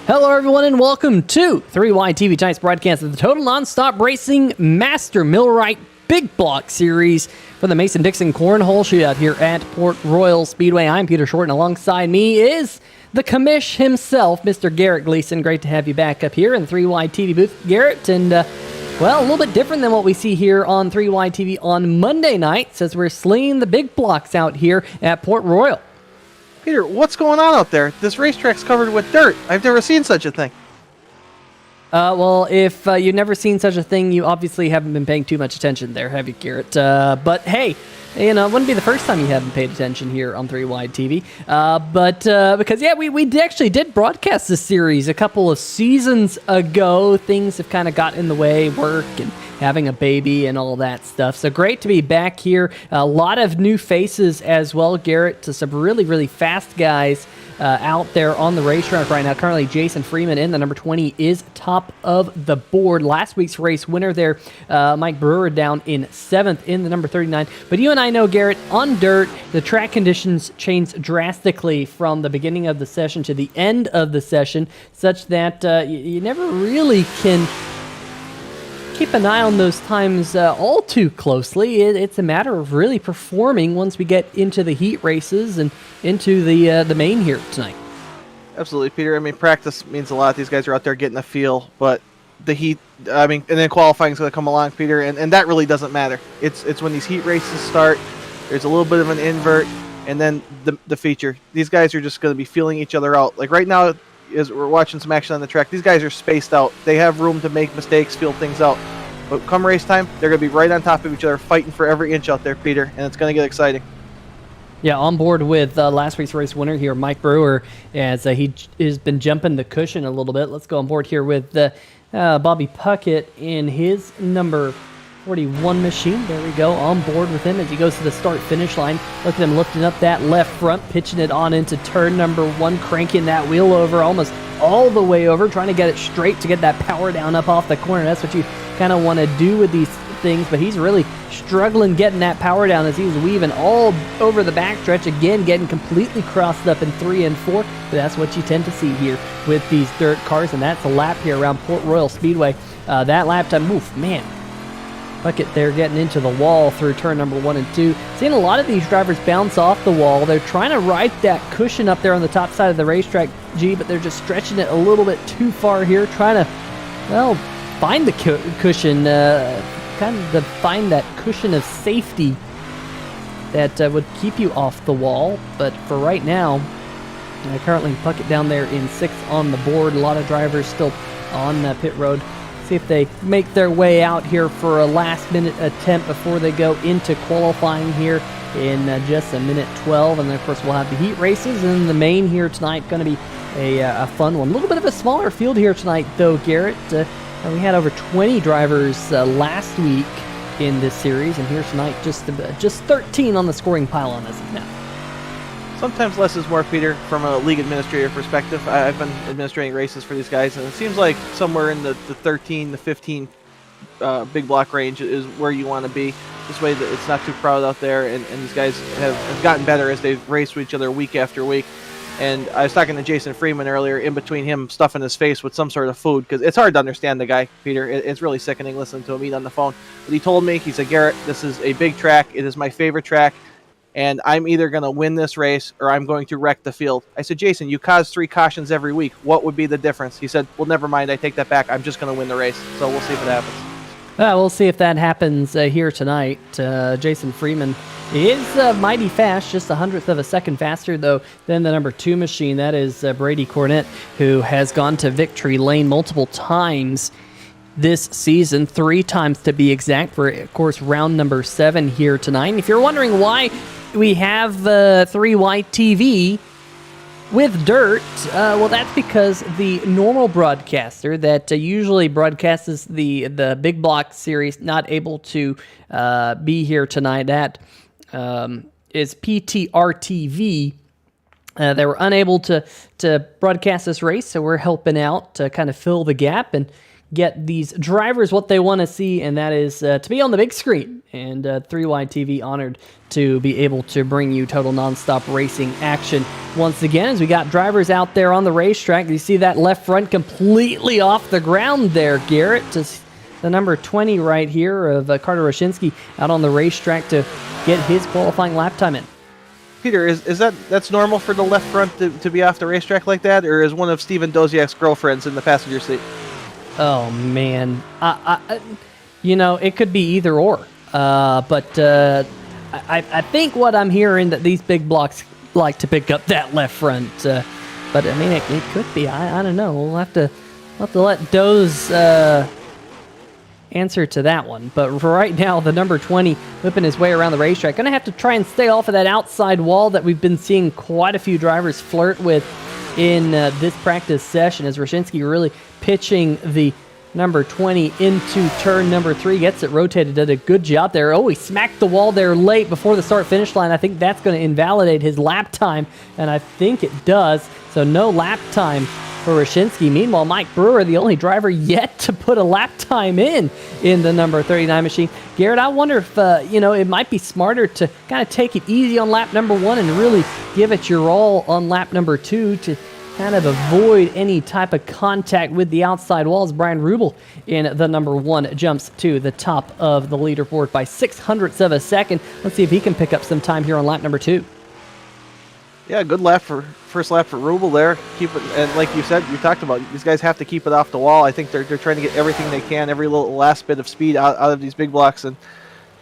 Hello, everyone, and welcome to 3Y TV tonight's broadcast of the Total Nonstop Racing Master Millwright Big Block Series for the Mason-Dixon Cornhole Shootout here at Port Royal Speedway. I'm Peter Short, and alongside me is the commish himself, Mr. Garrett Gleason. Great to have you back up here in the 3Y TV booth, Garrett. And, well, a little bit different than what we see here on 3Y TV on Monday nights as we're slinging the big blocks out here at Port Royal. Peter, what's going on out there? This racetrack's covered with dirt. I've never seen such a thing. Well, if you've never seen such a thing, you obviously haven't been paying too much attention there, have you, Garrett? But hey, you know, it wouldn't be the first time you haven't paid attention here on 3Y TV. Because, yeah, we actually did broadcast this series a couple of seasons ago. Things have kind of got in the way, work and having a baby and all that stuff. So great to be back here. A lot of new faces as well, Garrett, to some really, really fast guys out there on the racetrack right now. Currently, Jason Freeman in the number 20 is top of the board. Last week's race winner there, Mike Brewer down in 7th in the number 39. But you and I know, Garrett, on dirt, the track conditions change drastically from the beginning of the session to the end of the session, such that you never really can keep an eye on those times all too closely. It's a matter of really performing once we get into the heat races and into the main here tonight. Absolutely, Peter. I mean, practice means a lot. These guys are out there getting a feel, but the heat, I mean, and then qualifying is going to come along, Peter, and that really doesn't matter. It's when these heat races start, there's a little bit of an invert, and then the feature. These guys are just going to be feeling each other out. Like right now, as we're watching some action on the track, these guys are spaced out. They have room to make mistakes, feel things out. But come race time, they're going to be right on top of each other, fighting for every inch out there, Peter, and it's going to get exciting. Yeah, on board with last week's race winner here, Mike Brewer, as he has been jumping the cushion a little bit. Let's go on board here with Bobby Puckett in his number 41 machine. There we go, on board with him as he goes to the start-finish line. Look at him lifting up that left front, pitching it on into turn number 1, cranking that wheel over almost all the way over, trying to get it straight to get that power down up off the corner. That's what you kind of want to do with these things, but he's really struggling getting that power down as he's weaving all over the backstretch, again getting completely crossed up in 3 and 4, but that's what you tend to see here with these dirt cars, and that's a lap here around Port Royal Speedway. That lap time, man, Puckett there getting into the wall through turn number 1 and 2. Seeing a lot of these drivers bounce off the wall. They're trying to ride that cushion up there on the top side of the racetrack, but they're just stretching it a little bit too far here, trying to, well, find the cushion, find that cushion of safety that would keep you off the wall. But for right now, currently Puckett down there in 6th on the board. A lot of drivers still on pit road. See if they make their way out here for a last-minute attempt before they go into qualifying here in just a minute 12. And then, of course, we'll have the heat races and the main here tonight. Going to be a fun one. A little bit of a smaller field here tonight, though, Garrett. We had over 20 drivers last week in this series, and here tonight just 13 on the scoring pile on this now. Sometimes less is more, Peter, from a league administrator perspective. I've been administrating races for these guys, and it seems like somewhere in the 13 to 15 big block range is where you want to be. This way that it's not too crowded out there, and these guys have gotten better as they've raced with each other week after week. And I was talking to Jason Freeman earlier, in between him stuffing his face with some sort of food, because it's hard to understand the guy, Peter. It's really sickening listening to him eat on the phone. But he told me, he said, Garrett, this is a big track. It is my favorite track, and I'm either going to win this race or I'm going to wreck the field. I said, Jason, you cause 3 cautions every week. What would be the difference? He said, well, never mind. I take that back. I'm just going to win the race. So we'll see if it happens. We'll see if that happens here tonight. Jason Freeman is mighty fast, just 100th of a second faster, though, than the number 2 machine. That is Brady Cornett, who has gone to victory lane multiple times this season, 3 times to be exact, for, of course, round number 7 here tonight. And if you're wondering why we have 3Y TV with dirt, well, that's because the normal broadcaster that usually broadcasts the Big Block series not able to be here tonight. That is PTRTV. They were unable to broadcast this race, so we're helping out to kind of fill the gap and get these drivers what they want to see, and that is to be on the big screen. And 3Y TV honored to be able to bring you total nonstop racing action once again, as we got drivers out there on the racetrack. You see that left front completely off the ground there, Garrett, to the number 20 right here of Carter Roshinsky out on the racetrack to get his qualifying lap time in. Peter, is that's normal for the left front to be off the racetrack like that, or is one of Steven Doziak's girlfriends in the passenger seat? Oh man, it could be either or. But I think what I'm hearing that these big blocks like to pick up that left front. But I mean, it could be. I don't know. We'll have to let Doze answer to that one. But for right now, the number 20 whipping his way around the racetrack. Going to have to try and stay off of that outside wall that we've been seeing quite a few drivers flirt with in this practice session, as Roshinsky really pitching the number 20 into turn number 3. Gets it rotated, did a good job there. Oh, he smacked the wall there late before the start-finish line. I think that's going to invalidate his lap time, and I think it does. So no lap time for Roshinsky. Meanwhile, Mike Brewer, the only driver yet to put a lap time in the number 39 machine. Garrett, I wonder if, it might be smarter to kind of take it easy on lap number 1 and really give it your all on lap number 2 to kind of avoid any type of contact with the outside walls. Brian Rubel in the number 1 jumps to the top of the leaderboard by 0.06 of a second. Let's see if he can pick up some time here on lap number 2. Yeah, good first lap for Rubel there. Keep it, and like you said, you talked about, these guys have to keep it off the wall. I think they're trying to get everything they can, every little last bit of speed out of these big blocks, and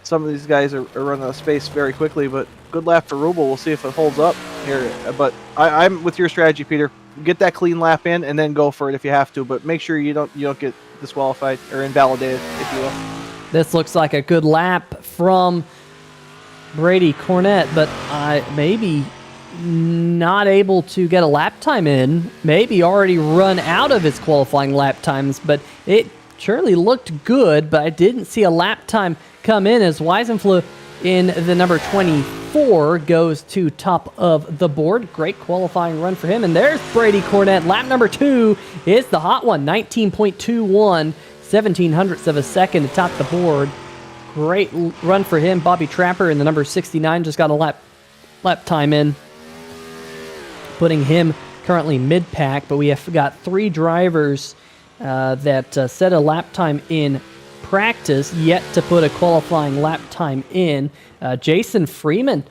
some of these guys are running out of space very quickly. But good lap for Rubel. We'll see if it holds up here. But I'm with your strategy, Peter. Get that clean lap in and then go for it if you have to. But make sure you don't get disqualified or invalidated, if you will. This looks like a good lap from Brady Cornett, but maybe not able to get a lap time in, maybe already run out of his qualifying lap times, but it surely looked good, but I didn't see a lap time come in as Weisenfluh in the number 24 goes to top of the board. Great qualifying run for him, and there's Brady Cornett. Lap number 2 is the hot one, 19.21, 0.17 of a second to top the board. Great run for him. Bobby Trapper in the number 69 just got a lap time in, putting him currently mid-pack, but we have got 3 drivers that set a lap time in practice, yet to put a qualifying lap time in. Jason Freeman,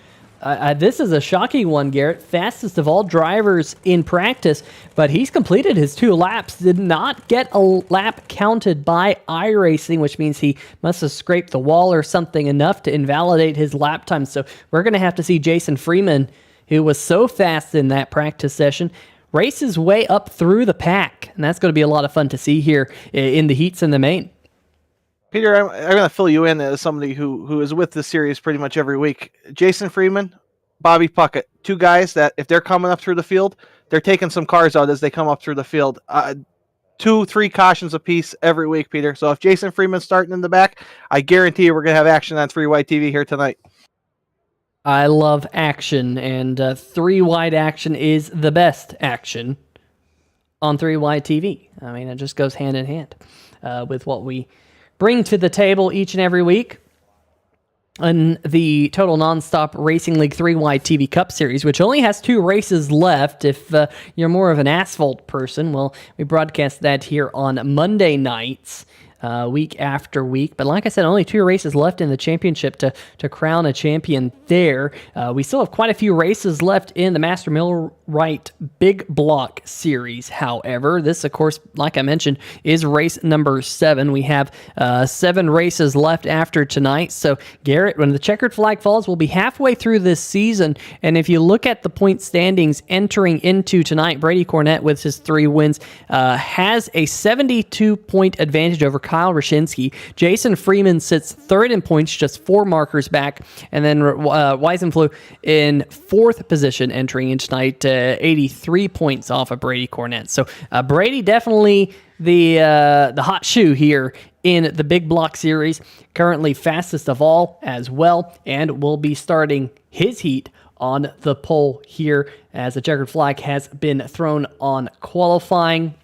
this is a shocking one, Garrett. Fastest of all drivers in practice, but he's completed his 2 laps. Did not get a lap counted by iRacing, which means he must have scraped the wall or something enough to invalidate his lap time. So we're going to have to see Jason Freeman, who was so fast in that practice session, race his way up through the pack. And that's going to be a lot of fun to see here in the heats in the main. Peter, I'm going to fill you in as somebody who is with this series pretty much every week. Jason Freeman, Bobby Puckett, 2 guys that if they're coming up through the field, they're taking some cars out as they come up through the field. 2-3 cautions apiece every week, Peter. So if Jason Freeman's starting in the back, I guarantee you we're going to have action on 3Y TV here tonight. I love action, and 3-wide action is the best action on 3Y TV. I mean, it just goes hand in hand with what we bring to the table each and every week in the Total Nonstop Racing League 3Y TV Cup Series, which only has 2 races left. If you're more of an asphalt person, well, we broadcast that here on Monday nights, week after week. But like I said, only 2 races left in the championship to crown a champion there. We still have quite a few races left in the Master Millwright Big Block Series, however. This, of course, like I mentioned, is race number 7. We have 7 races left after tonight. So, Garrett, when the checkered flag falls, we'll be halfway through this season. And if you look at the point standings entering into tonight, Brady Cornett, with his 3 wins, has a 72-point advantage over Kyle Roshinsky. Jason Freeman sits 3rd in points, just 4 markers back. And then Weisenfluh in 4th position entering in tonight, 83 points off of Brady Cornett. So Brady definitely the hot shoe here in the Big Block Series, currently fastest of all as well, and will be starting his heat on the pole here as the checkered flag has been thrown on qualifying.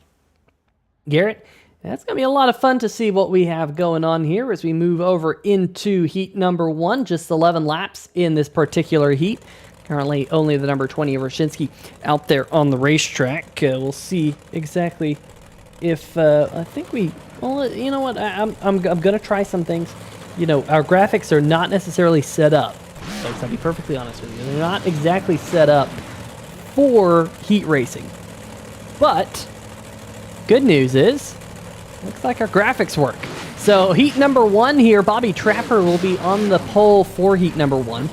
Garrett, That's going to be a lot of fun to see what we have going on here as we move over into heat number 1. Just 11 laps in this particular heat. Currently only the number 20 Roshinsky out there on the racetrack. We'll see exactly if I think we... Well, you know what? I'm going to try some things. You know, our graphics are not necessarily set up. Folks, I'll be perfectly honest with you. They're not exactly set up for heat racing. But good news is, looks like our graphics work. So heat number 1 here, Bobby Trapper will be on the pole for heat number 1.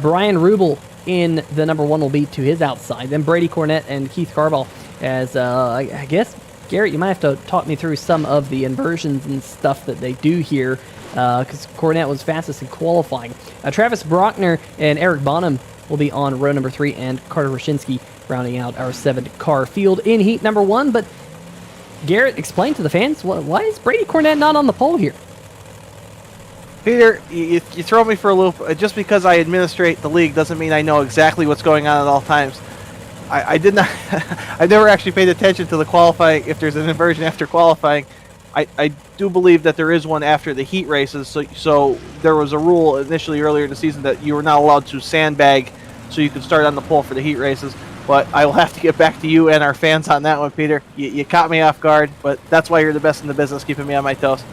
Brian Rubel in the number 1 will be to his outside. Then Brady Cornett and Keith Carball as, I guess, Garrett, you might have to talk me through some of the inversions and stuff that they do here, because Cornett was fastest in qualifying. Travis Brockner and Eric Bonham will be on row number 3, and Carter Roshinsky rounding out our 7-car field in heat number 1. But Garrett, explain to the fans, why is Brady Cornett not on the pole here? Peter, you throw me for a loop. Just because I administrate the league doesn't mean I know exactly what's going on at all times. I did not. I never actually paid attention to the qualifying. If there's an inversion after qualifying, I do believe that there is one after the heat races. So there was a rule initially earlier in the season that you were not allowed to sandbag, so you could start on the pole for the heat races. But I will have to get back to you and our fans on that one, Peter. You caught me off guard, but that's why you're the best in the business, keeping me on my toes.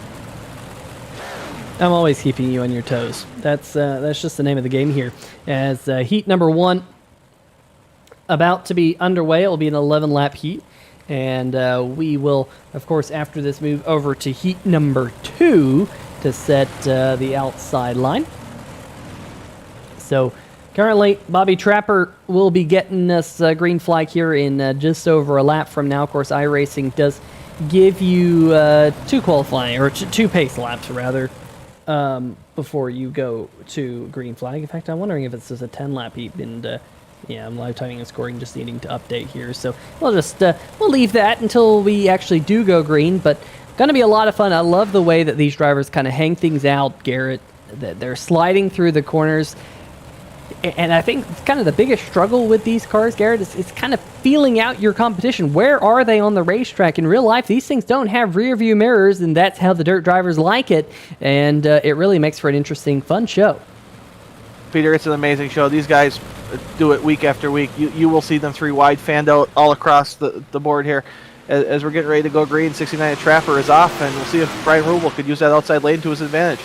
I'm always keeping you on your toes. That's just the name of the game here. As heat number 1 about to be underway, it will be an 11-lap heat. And we will, of course, after this, move over to heat number 2 to set the outside line. So currently, Bobby Trapper will be getting us a green flag here in just over a lap from now. Of course, iRacing does give you 2 qualifying, or 2 pace laps, rather, before you go to green flag. In fact, I'm wondering if it's just a 10-lap heat, and yeah, I'm live timing and scoring, just needing to update here. So we'll just we'll leave that until we actually do go green, but going to be a lot of fun. I love the way that these drivers kind of hang things out, Garrett. That they're sliding through the corners. And I think kind of the biggest struggle with these cars, Garrett, is kind of feeling out your competition. Where are they on the racetrack? In real life, these things don't have rear view mirrors, and that's how the dirt drivers like it. And it really makes for an interesting, fun show. Peter, it's an amazing show. These guys do it week after week. You will see them 3 wide fanned out all across the board here. As we're getting ready to go green, 69 Trapper is off, and we'll see if Brian Rubel could use that outside lane to his advantage.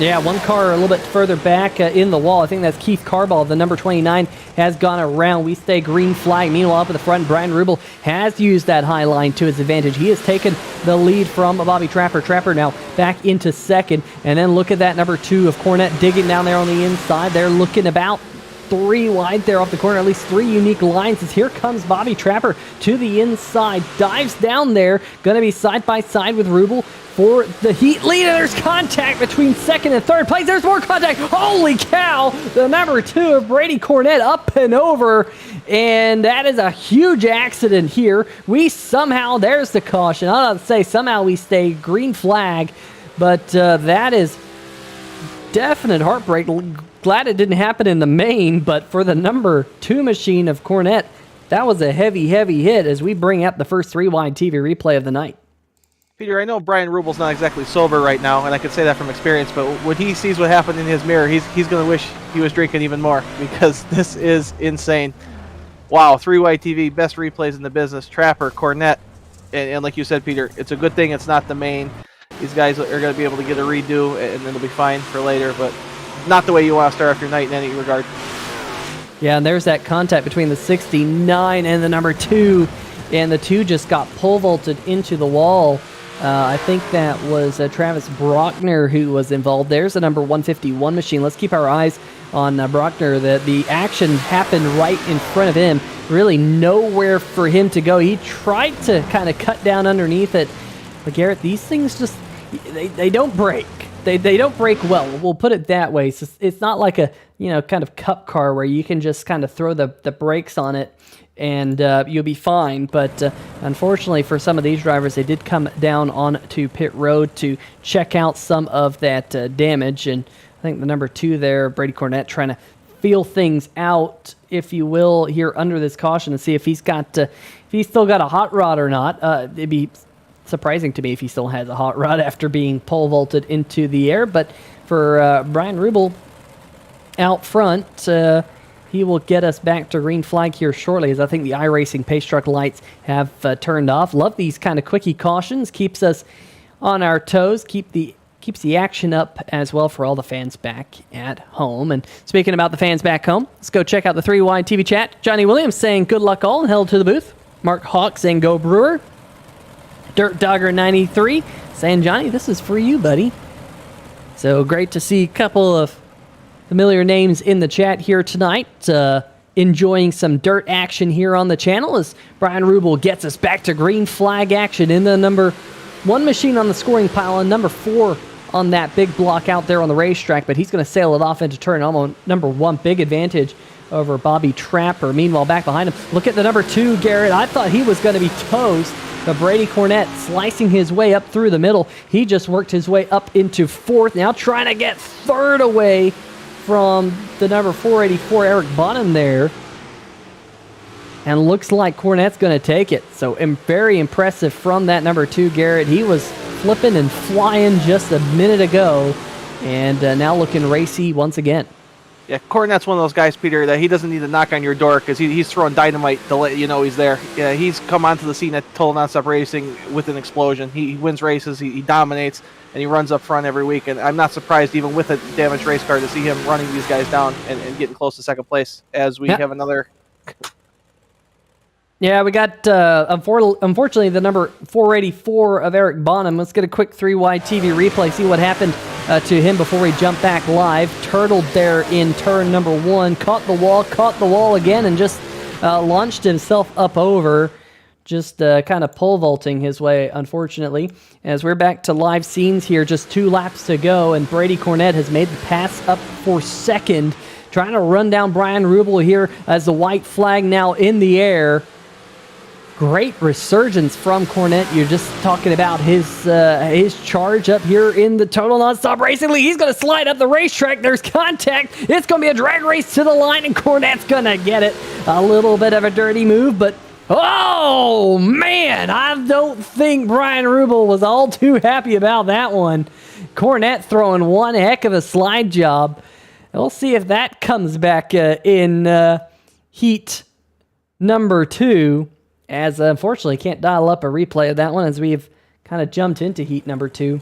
Yeah, one car a little bit further back in the wall. I think that's Keith Carball. The number 29 has gone around. We stay green flag. Meanwhile, up at the front, Brian Rubel has used that high line to his advantage. He has taken the lead from Bobby Trapper. Trapper now back into second. And then look at that number 2 of Cornett digging down there on the inside. They're looking about 3 wide there off the corner, at least 3 unique lines, as here comes Bobby Trapper to the inside, dives down there, going to be side by side with Rubel for the heat lead, and there's contact between second and third place. There's more contact. Holy cow! The number 2 of Brady Cornett up and over, and that is a huge accident here. We somehow, there's the caution. I'll say somehow we stay green flag, but that is definite heartbreak. Glad it didn't happen in the main, but for the number 2 machine of Cornett, that was a heavy, heavy hit as we bring up the first 3 wide TV replay of the night. Peter, I know Brian Rubel's not exactly sober right now, and I can say that from experience, but when he sees what happened in his mirror, he's going to wish he was drinking even more, because this is insane. Wow, 3 wide TV, best replays in the business. Trapper, Cornett, and like you said, Peter, it's a good thing it's not the main. These guys are going to be able to get a redo, and it'll be fine for later, but not the way you want to start off your night in any regard. Yeah, and there's that contact between the 69 and the number 2, and the 2 just got pole vaulted into the wall. I think that was Travis Brockner who was involved. There's the number 151 machine. Let's keep our eyes on Brockner. The action happened right in front of him. Really nowhere for him to go. He tried to kind of cut down underneath it. But Garrett, these things just, they don't break. They don't break well. We'll put it that way. It's not like a, kind of cup car where you can just kind of throw the brakes on it and you'll be fine. But unfortunately for some of these drivers, they did come down onto pit road to check out some of that damage. And I think the number 2 there, Brady Cornett, trying to feel things out, if you will, here under this caution and see if he's still got a hot rod or not. It'd be surprising to me if he still has a hot rod after being pole vaulted into the air. But for Brian Rubel out front, he will get us back to green flag here shortly, as I think the iRacing pace truck lights have turned off. Love these kind of quickie cautions. Keeps us on our toes. Keeps the action up as well for all the fans back at home. And speaking about the fans back home, let's go check out the 3 Wide TV chat. Johnny Williams saying good luck all and held to the booth. Mark Hawk saying go Brewer. Dirt Dogger 93 saying Johnny, this is for you, buddy. So great to see a couple of familiar names in the chat here tonight. Enjoying some dirt action here on the channel as Brian Rubel gets us back to green flag action in the number 1 machine on the scoring pile and number 4 on that big block out there on the racetrack, but he's going to sail it off into turn almost number 1. Big advantage over Bobby Trapper. Meanwhile, back behind him, look at the number 2, Garrett. I thought he was going to be toast, but Brady Cornett slicing his way up through the middle. He just worked his way up into 4th, now trying to get 3rd away from the number 484, Eric Bonham there. And looks like Cornett's going to take it. So very impressive from that number 2, Garrett. He was flipping and flying just a minute ago. And now looking racy once again. Yeah, Cornette's one of those guys, Peter, that he doesn't need to knock on your door because he's throwing dynamite to let you know he's there. Yeah, he's come onto the scene at Total Nonstop Racing with an explosion. He wins races, he dominates, and he runs up front every week. And I'm not surprised, even with a damaged race car, to see him running these guys down and getting close to second place as we have another... Yeah, we got, unfortunately, the number 484 of Eric Bonham. Let's get a quick 3 Wide TV replay, see what happened to him before we jump back live. Turtled there in turn number 1, caught the wall again, and just launched himself up over, just kind of pole vaulting his way, unfortunately. As we're back to live scenes here, just 2 laps to go, and Brady Cornett has made the pass up for second, trying to run down Brian Rubel here as the white flag now in the air. Great resurgence from Cornett. You're just talking about his charge up here in the Total Nonstop Racing League. He's going to slide up the racetrack. There's contact. It's going to be a drag race to the line, and Cornett's going to get it. A little bit of a dirty move, but oh, man, I don't think Brian Rubel was all too happy about that one. Cornett throwing one heck of a slide job. We'll see if that comes back in heat number 2. As unfortunately can't dial up a replay of that one as we've kind of jumped into heat number 2.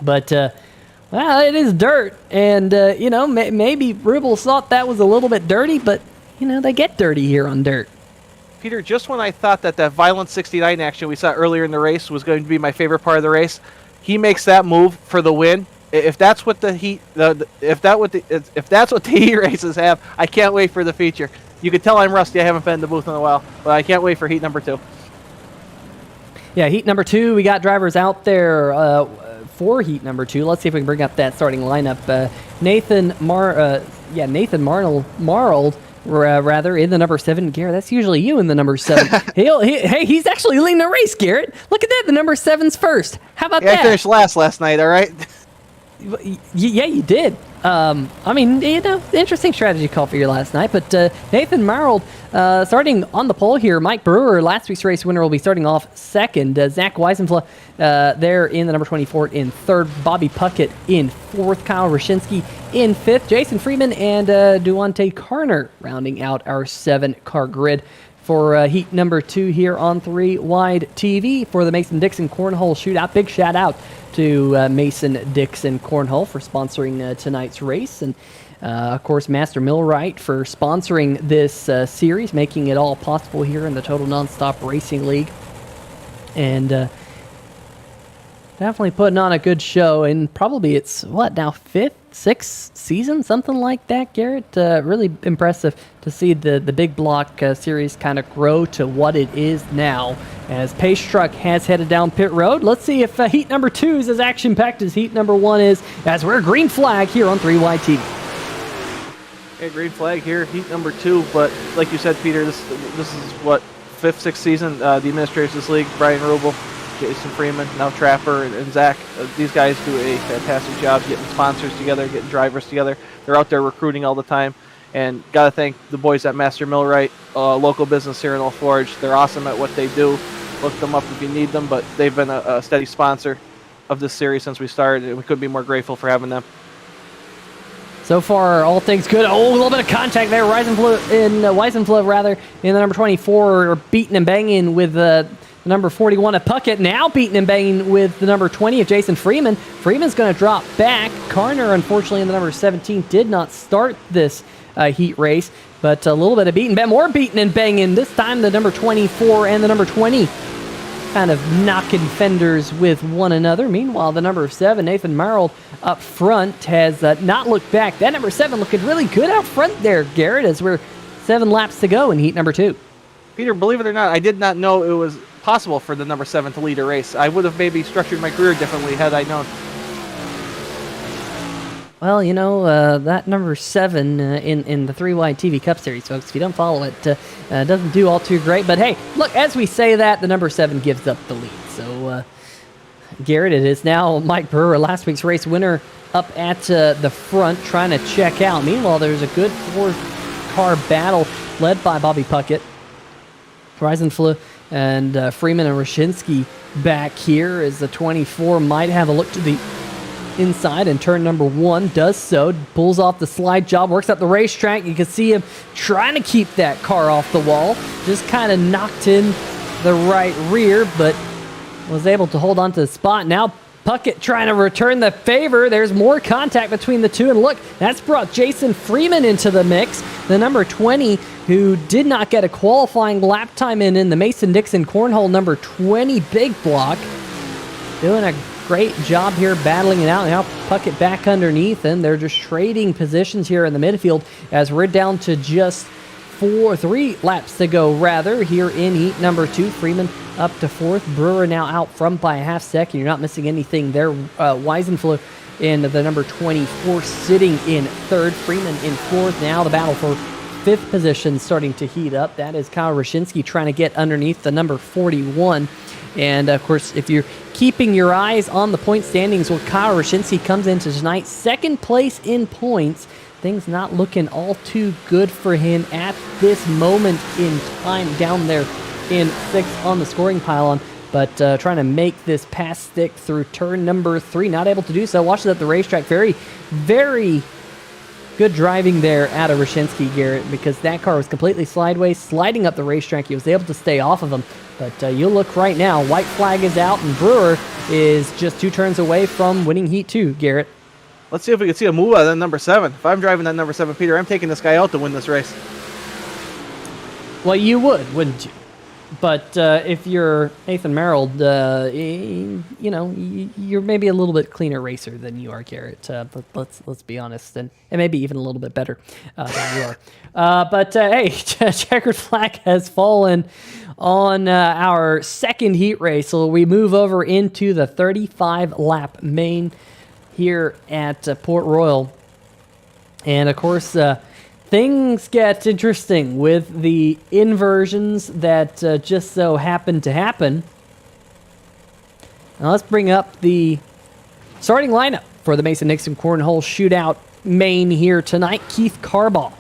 But, well, it is dirt. And, maybe Rubel thought that was a little bit dirty, but, they get dirty here on dirt. Peter, just when I thought that Violent 69 action we saw earlier in the race was going to be my favorite part of the race, he makes that move for the win. If that's what the heat, if that's what the heat races have, I can't wait for the feature. You can tell I'm rusty. I haven't been in the booth in a while, but I can't wait for heat number 2. Yeah, heat number 2. We got drivers out there for heat number 2. Let's see if we can bring up that starting lineup. Nathan Marnold, rather, in the number 7. Garrett, that's usually you in the number 7. He's actually leading the race, Garrett. Look at that. The number 7's first. How about that? I finished last night, all right? Yeah, you did. Interesting strategy call for your last night. But Nathan Marnold starting on the pole here. Mike Brewer, last week's race winner, will be starting off second. Zach Weisenfla there in the number 24 in third. Bobby Puckett in fourth. Kyle Rashinsky in fifth. Jason Freeman and Duante Carner rounding out our 7-car grid for heat number 2 here on 3 Wide TV for the Mason-Dixon Cornhole Shootout. Big shout out to Mason-Dixon Cornhole for sponsoring tonight's race. And, of course, Master Millwright for sponsoring this series, making it all possible here in the Total Nonstop Racing League. And definitely putting on a good show. And probably it's, now 5th, 6th season? Something like that, Garrett. Really impressive to see the big block series kind of grow to what it is now. As Pace Truck has headed down pit road. Let's see if heat number 2 is as action-packed as heat number 1 is, as we're green flag here on 3 Wide TV. Yeah, green flag here, heat number 2. But like you said, Peter, this is what, 5th, 6th season. The administrators of this league, Brian Rubel, Jason Freeman, now Trapper, and Zach. These guys do a fantastic job getting sponsors together, getting drivers together. They're out there recruiting all the time. And got to thank the boys at Master Millwright, local business here in Old Forge. They're awesome at what they do. Look them up if you need them, but they've been a steady sponsor of this series since we started, and we couldn't be more grateful for having them. So far, all things good. Oh, a little bit of contact there. Weisenflug, rather, in the number 24, beating and banging with the number 41 of Puckett. Now beating and banging with the number 20 of Jason Freeman. Freeman's going to drop back. Carner, unfortunately, in the number 17, did not start this heat race, but a little bit of beating, more beating and banging. This time, the number 24 and the number 20 kind of knocking fenders with one another. Meanwhile, the number 7, Nathan Merrill, up front has not looked back. That number 7 looking really good out front there, Garrett, as we're 7 laps to go in heat number 2. Peter, believe it or not, I did not know it was possible for the number 7 to lead a race. I would have maybe structured my career differently had I known. Well, you know, that number 7 in the 3-wide TV Cup Series, folks, if you don't follow it, doesn't do all too great. But hey, look, as we say that, the number 7 gives up the lead. So, Garrett, it is now Mike Brewer, last week's race winner, up at the front trying to check out. Meanwhile, there's a good 4-car battle led by Bobby Puckett, Reisenfluh, and Freeman and Roshinsky back here as the 24 might have a look to the inside, and turn number 1 does so, pulls off the slide job, works up the racetrack. You can see him trying to keep that car off the wall, just kind of knocked in the right rear, but was able to hold on to the spot. Now Puckett trying to return the favor. There's more contact between the two, and look, that's brought Jason Freeman into the mix, the number 20, who did not get a qualifying lap time in the Mason-Dixon Cornhole number 20 big block. Doing a great job here battling it out. Now Puckett back underneath, and they're just trading positions here in the midfield as we're down to just 3 laps to go, rather, here in heat number 2. Freeman up to 4th. Brewer now out front by a half second. You're not missing anything there. Weisenfluh in the number 24 sitting in 3rd. Freeman in 4th. Now the battle for 5th position starting to heat up. That is Kyle Roshinsky trying to get underneath the number 41. And, of course, if you're keeping your eyes on the point standings, well, Kyle Roshinsky comes into tonight 2nd place in points. Things not looking all too good for him at this moment in time, down there in 6th on the scoring pylon. But trying to make this pass stick through turn number 3. Not able to do so. Watch it at the racetrack. Very, very good driving there out of Roshinsky, Garrett, because that car was completely sideways, sliding up the racetrack. He was able to stay off of him. But you look right now, white flag is out, and Brewer is just 2 turns away from winning heat 2, Garrett. Let's see if we can see a move out of that number 7. If I'm driving that number 7, Peter, I'm taking this guy out to win this race. Well, you would, wouldn't you? But if you're Nathan Merrill, you know, you're maybe a little bit cleaner racer than you are, Garrett. But let's be honest, and maybe even a little bit better than you are. But hey, checkered flag has fallen on our 2nd heat race, so we move over into the 35-lap main here at Port Royal, and of course. Things get interesting with the inversions that just so happen to happen. Now let's bring up the starting lineup for the Mason-Dixon Cornhole Shootout main here tonight. Keith Carbaugh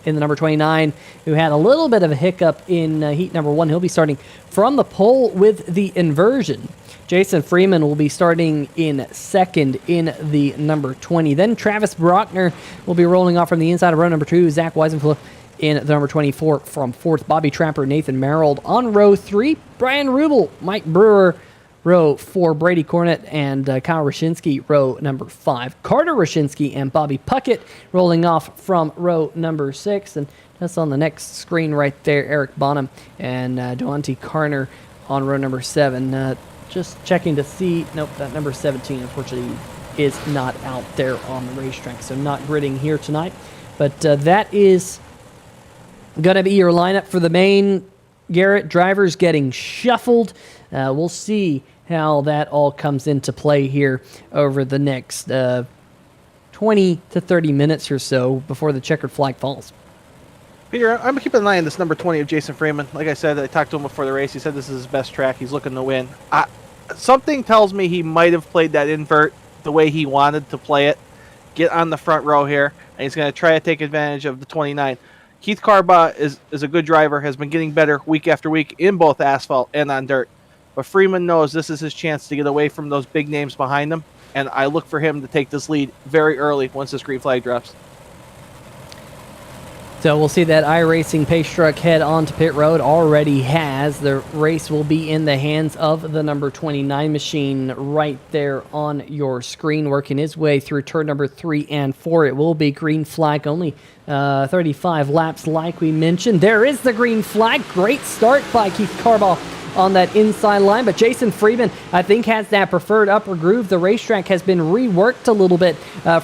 in the number 29, who had a little bit of a hiccup in heat number 1. He'll be starting from the pole with the inversion. Jason Freeman will be starting in 2nd in the number 20. Then Travis Brockner will be rolling off from the inside of row number 2. Zach Weisenfluh in the number 24 from 4th. Bobby Trapper, Nathan Merrill on row 3. Brian Rubel, Mike Brewer, row 4. Brady Cornett and Kyle Roshinsky, row number 5. Carter Roshinsky and Bobby Puckett rolling off from row number 6. And that's on the next screen right there, Eric Bonham and Deonte Carner on row number 7. Just checking to see. Nope, that number 17, unfortunately, is not out there on the racetrack, so not gridding here tonight. But that is going to be your lineup for the main. Garrett, drivers getting shuffled. We'll see how that all comes into play here over the next 20 to 30 minutes or so before the checkered flag falls. Peter, I'm keeping an eye on this number 20 of Jason Freeman. Like I said, I talked to him before the race. He said this is his best track. He's looking to win. Something tells me he might have played that invert the way he wanted to play it. Get on the front row here, and he's going to try to take advantage of the 29. Keith Carbaugh is a good driver, has been getting better week after week in both asphalt and on dirt. But Freeman knows this is his chance to get away from those big names behind him, and I look for him to take this lead very early once this green flag drops. So we'll see that iRacing pace truck head onto pit road. Already has. The race will be in the hands of the number 29 machine right there on your screen, working his way through turn number 3 and 4. It will be green flag, only 35 laps like we mentioned. There is the green flag. Great start by Keith Carball on that inside line, but Jason Freeman, I think, has that preferred upper groove. The racetrack has been reworked a little bit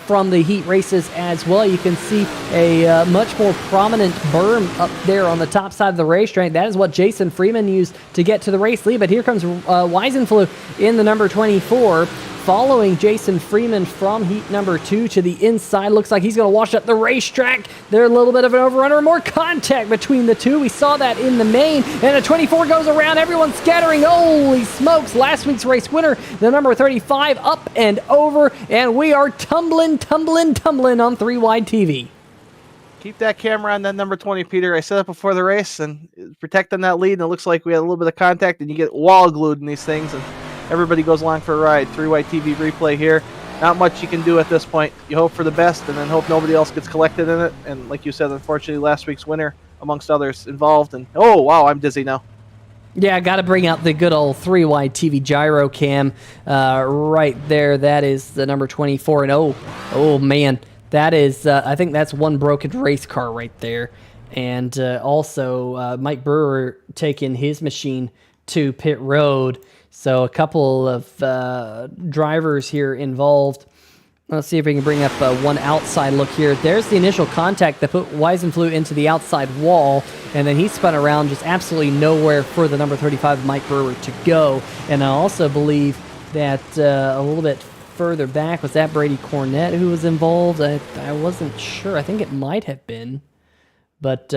from the heat races as well. You can see a much more prominent berm up there on the top side of the racetrack. That is what Jason Freeman used to get to the race lead, but here comes Weisenfluh in the number 24. Following Jason Freeman from heat number 2 to the inside. Looks like he's going to wash up the racetrack. There's a little bit of an overrunner, more contact between the two. We saw that in the main, and a 24 goes around. Everyone's scattering. Holy smokes. Last week's race winner, the number 35, up and over, and we are tumbling on 3 Wide TV. Keep that camera on that number 20, Peter. I said it before the race, and protecting that lead, and it looks like we had a little bit of contact, and you get wall glued in these things, and everybody goes along for a ride. 3 Wide TV replay here. Not much you can do at this point. You hope for the best and then hope nobody else gets collected in it. And like you said, unfortunately, last week's winner, amongst others, involved. And oh, wow, I'm dizzy now. Yeah, got to bring out the good old 3 Wide TV gyro cam right there. That is the number 24. And oh man, that is, I think that's one broken race car right there. And also Mike Brewer taking his machine to pit road. So a couple of drivers here involved. Let's see if we can bring up one outside look here. There's the initial contact that put Weisenfluh into the outside wall, and then he spun around just absolutely nowhere for the number 35 Mike Brewer to go. And I also believe that a little bit further back, was that Brady Cornett who was involved? I wasn't sure. I think it might have been. But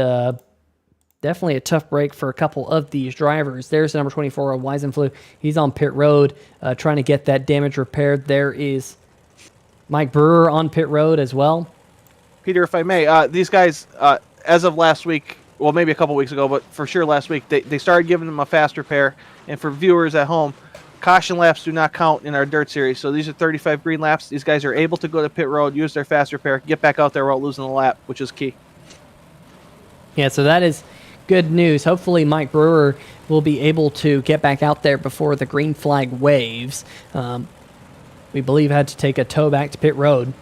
definitely a tough break for a couple of these drivers. There's the number 24, Weisenfluh. He's on pit road trying to get that damage repaired. There is Mike Brewer on pit road as well. Peter, if I may, these guys, as of last week, well, maybe a couple weeks ago, but for sure last week, they started giving them a fast repair. And for viewers at home, caution laps do not count in our dirt series. So these are 35 green laps. These guys are able to go to pit road, use their fast repair, get back out there without losing a lap, which is key. Yeah, so that is good news. Hopefully Mike Brewer will be able to get back out there before the green flag waves. We believe had to take a tow back to pit road.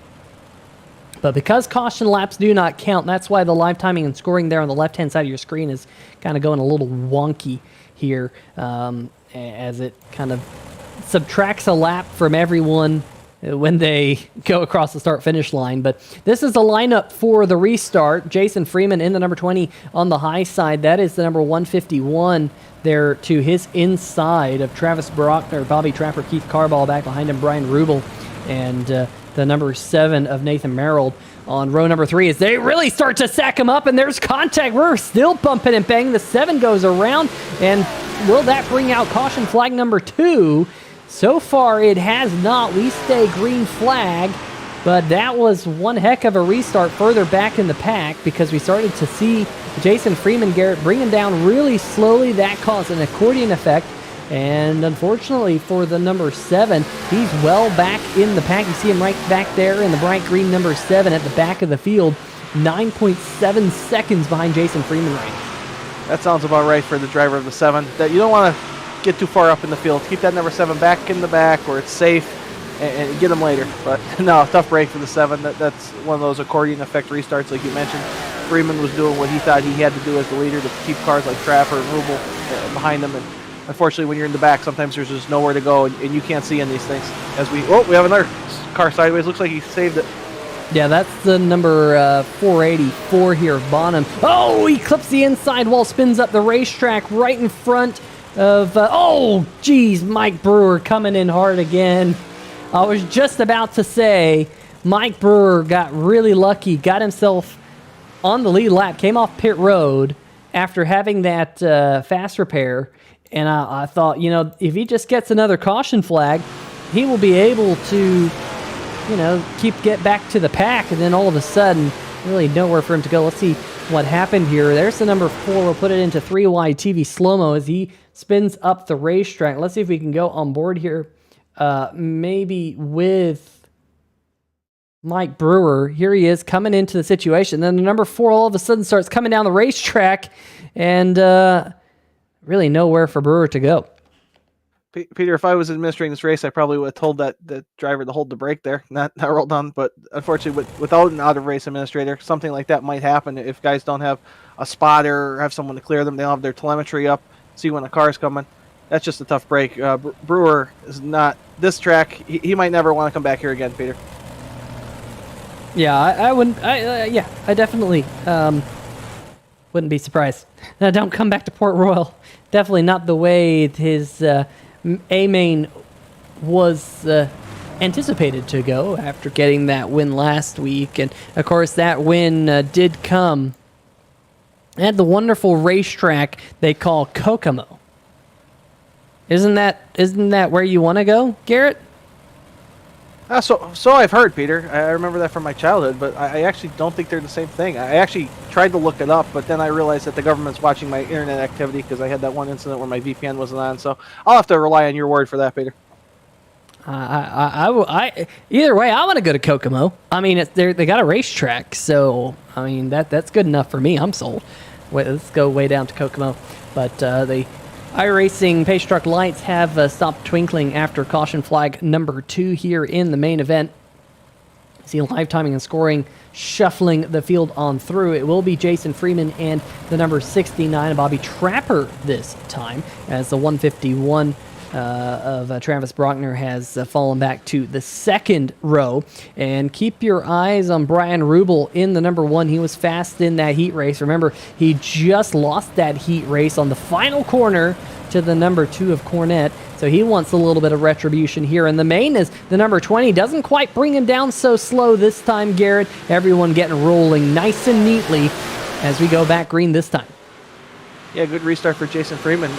But because caution laps do not count, that's why the live timing and scoring there on the left-hand side of your screen is kind of going a little wonky here as it kind of subtracts a lap from everyone when they go across the start-finish line. But this is the lineup for the restart. Jason Freeman in the number 20 on the high side. That is the number 151 there to his inside of Travis Brockner, Bobby Trapper, Keith Carball. Back behind him, Brian Rubel, and the number 7 of Nathan Merrill on row number 3 as they really start to sack him up, and there's contact. We're still bumping and banging. The 7 goes around, and will that bring out caution flag number 2? So far, it has not. We stay green flag, but that was one heck of a restart further back in the pack because we started to see Jason Freeman Garrett bring him down really slowly. That caused an accordion effect, and unfortunately for the number 7, he's well back in the pack. You see him right back there in the bright green number 7 at the back of the field, 9.7 seconds behind Jason Freeman right now. That sounds about right for the driver of the 7. That you don't want to get too far up in the field. Keep that number 7 back in the back where it's safe and get him later. But no, tough break for the 7. That's one of those accordion effect restarts like you mentioned. Freeman was doing what he thought he had to do as the leader to keep cars like Trapper and Rubel behind him. And unfortunately, when you're in the back, sometimes there's just nowhere to go and you can't see in these things. We have another car sideways. Looks like he saved it. Yeah, that's the number 484 here of Bonham. Oh, he clips the inside wall, spins up the racetrack right in front of, Mike Brewer coming in hard again. I was just about to say, Mike Brewer got really lucky, got himself on the lead lap, came off pit road after having that fast repair, and I thought, if he just gets another caution flag, he will be able to, get back to the pack, and then all of a sudden, really nowhere for him to go. Let's see what happened here. There's the number 4. We'll put it into 3 Wide TV slow-mo as he spins up the racetrack. Let's see if we can go on board here. Maybe with Mike Brewer. Here he is coming into the situation. Then the number 4 all of a sudden starts coming down the racetrack, and really nowhere for Brewer to go. Peter, if I was administrating this race, I probably would have told that driver to hold the brake there, not roll down. But unfortunately, without an out-of-race administrator, something like that might happen if guys don't have a spotter or have someone to clear them. They don't have their telemetry up, see when a car's coming. That's just a tough break. Brewer is not this track. He might never want to come back here again, Peter. Yeah, I wouldn't. I definitely wouldn't be surprised. Don't come back to Port Royal. Definitely not the way his A-main was anticipated to go after getting that win last week. And, of course, that win did come at the wonderful racetrack they call Kokomo. Isn't that where you want to go, Garrett? So I've heard, Peter. I remember that from my childhood, but I actually don't think they're the same thing. I actually tried to look it up, but then I realized that the government's watching my internet activity because I had that one incident where my VPN wasn't on. So I'll have to rely on your word for that, Peter. Either way, I want to go to Kokomo. I mean, they got a racetrack, so I mean that's good enough for me. I'm sold. Wait, let's go way down to Kokomo, but the iRacing Pace Truck lights have stopped twinkling after caution flag number 2 here in the main event. See live timing and scoring shuffling the field on through. It will be Jason Freeman and the number 69, Bobby Trapper this time, as the 151 of Travis Brockner has fallen back to the second row. And keep your eyes on Brian Rubel in the number 1. He was fast in that heat race. Remember, he just lost that heat race on the final corner to the number 2 of Cornette. So he wants a little bit of retribution here. And the main is the number 20. Doesn't quite bring him down so slow this time, Garrett. Everyone getting rolling nice and neatly as we go back green this time. Yeah, good restart for Jason Freeman.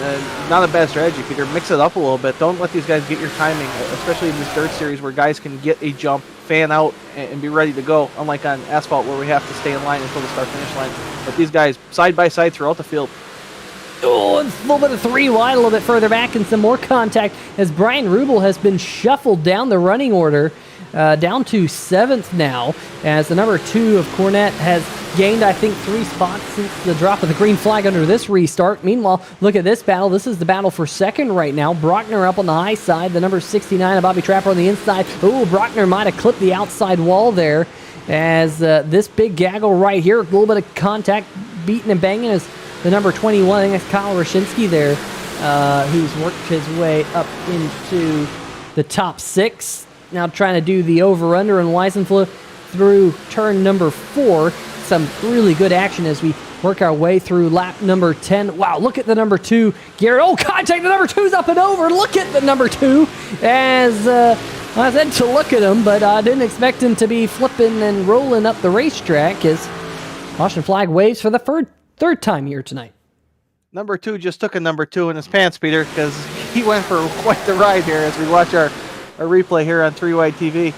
Not a bad strategy, Peter. Mix it up a little bit. Don't let these guys get your timing, especially in this dirt series where guys can get a jump, fan out, and be ready to go, unlike on asphalt where we have to stay in line until the start-finish line. But these guys, side by side throughout the field. Oh, it's a little bit of 3 wide, a little bit further back, and some more contact as Brian Rubel has been shuffled down the running order, down to 7th now, as the number 2 of Cornette has gained, I think, 3 spots since the drop of the green flag under this restart. Meanwhile, look at this battle. This is the battle for second right now. Brockner up on the high side, the number 69 of Bobby Trapper on the inside. Oh, Brockner might have clipped the outside wall there, as this big gaggle right here, a little bit of contact, beating and banging as the number 21, I think that's Kyle Rashinsky there, who's worked his way up into the top 6. Now trying to do the over-under and Weisenfluh through turn number 4. Some really good action as we work our way through lap number 10. Wow, look at the number 2. Garrett, oh, contact, the number 2's up and over. Look at the number 2 as I said to look at him, but I didn't expect him to be flipping and rolling up the racetrack as caution flag waves for the third time here tonight. Number 2 just took a number 2 in his pants, Peter, because he went for quite the ride here as we watch our replay here on 3-Wide TV.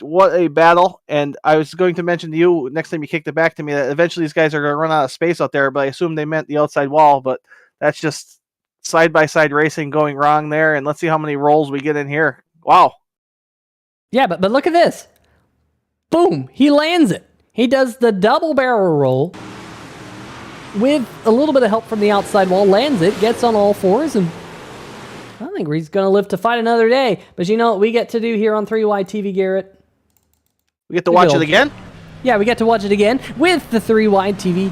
What a battle. And I was going to mention to you next time you kicked it back to me that eventually these guys are going to run out of space out there, but I assume they meant the outside wall, but that's just side-by-side racing going wrong there. And let's see how many rolls we get in here. Wow. Yeah, but look at this. Boom. He lands it. He does the double barrel roll with a little bit of help from the outside wall, lands it, gets on all fours, and I think he's going to live to fight another day. But you know what we get to do here on 3-Wide TV, Garrett? We get to watch it again? Yeah, we get to watch it again with the 3-Wide TV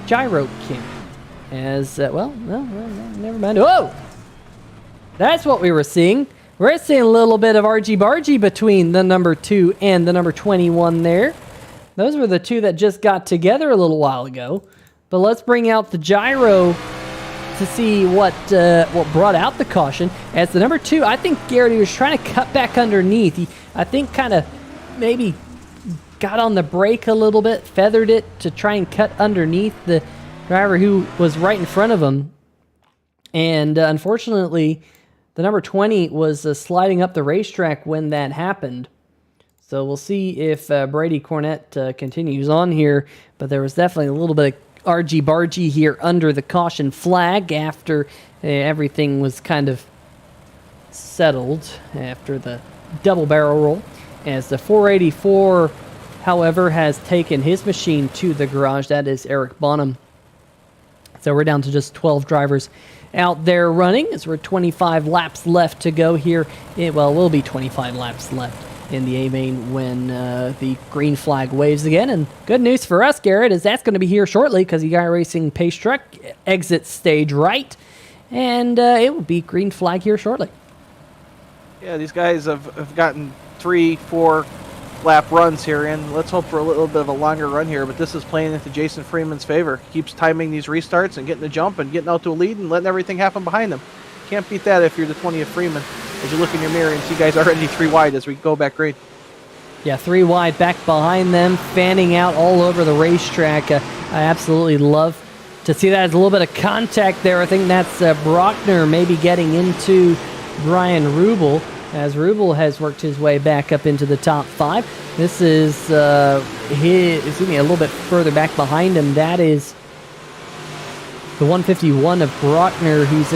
Gyro King. As, well, never mind. Whoa! That's what we were seeing. We're seeing a little bit of argy-bargy between the number 2 and the number 21 there. Those were the 2 that just got together a little while ago. But let's bring out the gyro to see what brought out the caution. As the number 2, I think Garrett, he was trying to cut back underneath. He, I think, kind of maybe got on the brake a little bit, feathered it to try and cut underneath the driver who was right in front of him. And unfortunately, the number 20 was sliding up the racetrack when that happened. So we'll see if Brady Cornette continues on here. But there was definitely a little bit RG Bargy here under the caution flag after everything was kind of settled after the double barrel roll. As the 484, however, has taken his machine to the garage. That is Eric Bonham. So we're down to just 12 drivers out there running as we're 25 laps left to go here. Well, will be 25 laps left in the A-main when the green flag waves again. And good news for us, Garrett, is that's going to be here shortly because you got Racing Pace Truck exit stage right. And it will be green flag here shortly. Yeah, these guys have gotten 3-4 lap runs here, and let's hope for a little bit of a longer run here, but this is playing into Jason Freeman's favor. He keeps timing these restarts and getting the jump and getting out to a lead and letting everything happen behind him. Can't beat that if you're the 20th Freeman. As you look in your mirror and see guys already 3 wide as we go back green. Yeah, 3 wide back behind them, fanning out all over the racetrack. I absolutely love to see that. There's a little bit of contact there. I think that's Brockner maybe getting into Brian Rubel, as Rubel has worked his way back up into the top 5. This is a little bit further back behind him. That is the 151 of Brockner, who's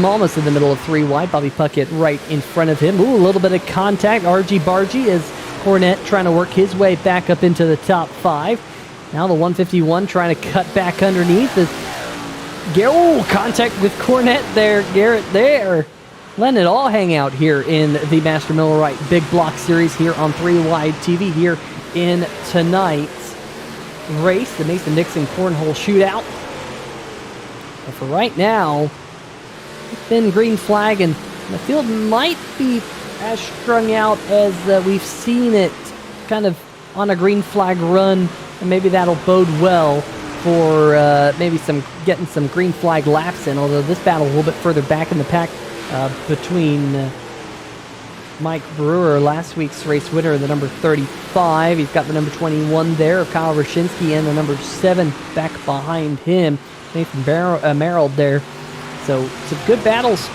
almost in the middle of 3 wide. Bobby Puckett right in front of him. Ooh, a little bit of contact. RG Bargy as Cornette trying to work his way back up into the top 5. Now the 151 trying to cut back underneath. Contact with Cornette there. Garrett there. Letting it all hang out here in the Master Millwright Big Block Series here on 3 Wide TV here in tonight's race, the Mason-Dixon Cornhole Shootout. But for right now, it's been green flag, and the field might be as strung out as we've seen it kind of on a green flag run, and maybe that'll bode well for maybe getting some green flag laps in, although this battle a little bit further back in the pack between Mike Brewer, last week's race winner, the number 35. He's got the number 21 there of Kyle Rashinsky, and the number 7 back behind him, Nathan Merrill there. So some good battles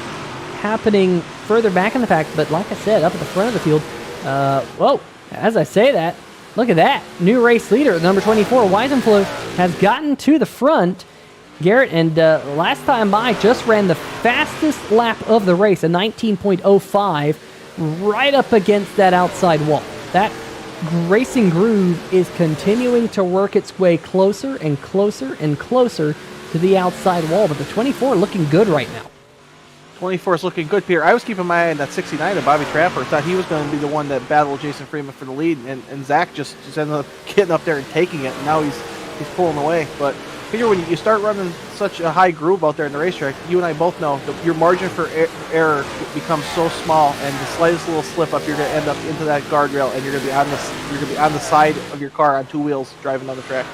happening further back in the pack, but like I said, up at the front of the field, as I say that, look at that. New race leader, number 24, Weisenfluh, has gotten to the front. Garrett, and last time by, just ran the fastest lap of the race, a 19.05, right up against that outside wall. That racing groove is continuing to work its way closer and closer and closer to the outside wall, but the 24 looking good right now. 24 is looking good, Peter. I was keeping my eye on that 69 of Bobby Trapper. Thought he was going to be the one that battled Jason Freeman for the lead, and Zach just ended up getting up there and taking it, and now he's pulling away. But Peter, when you start running such a high groove out there in the racetrack, you and I both know that your margin for error becomes so small, and the slightest little slip up, you're going to end up into that guardrail, and you're going to be on the side of your car on 2 wheels driving down the track.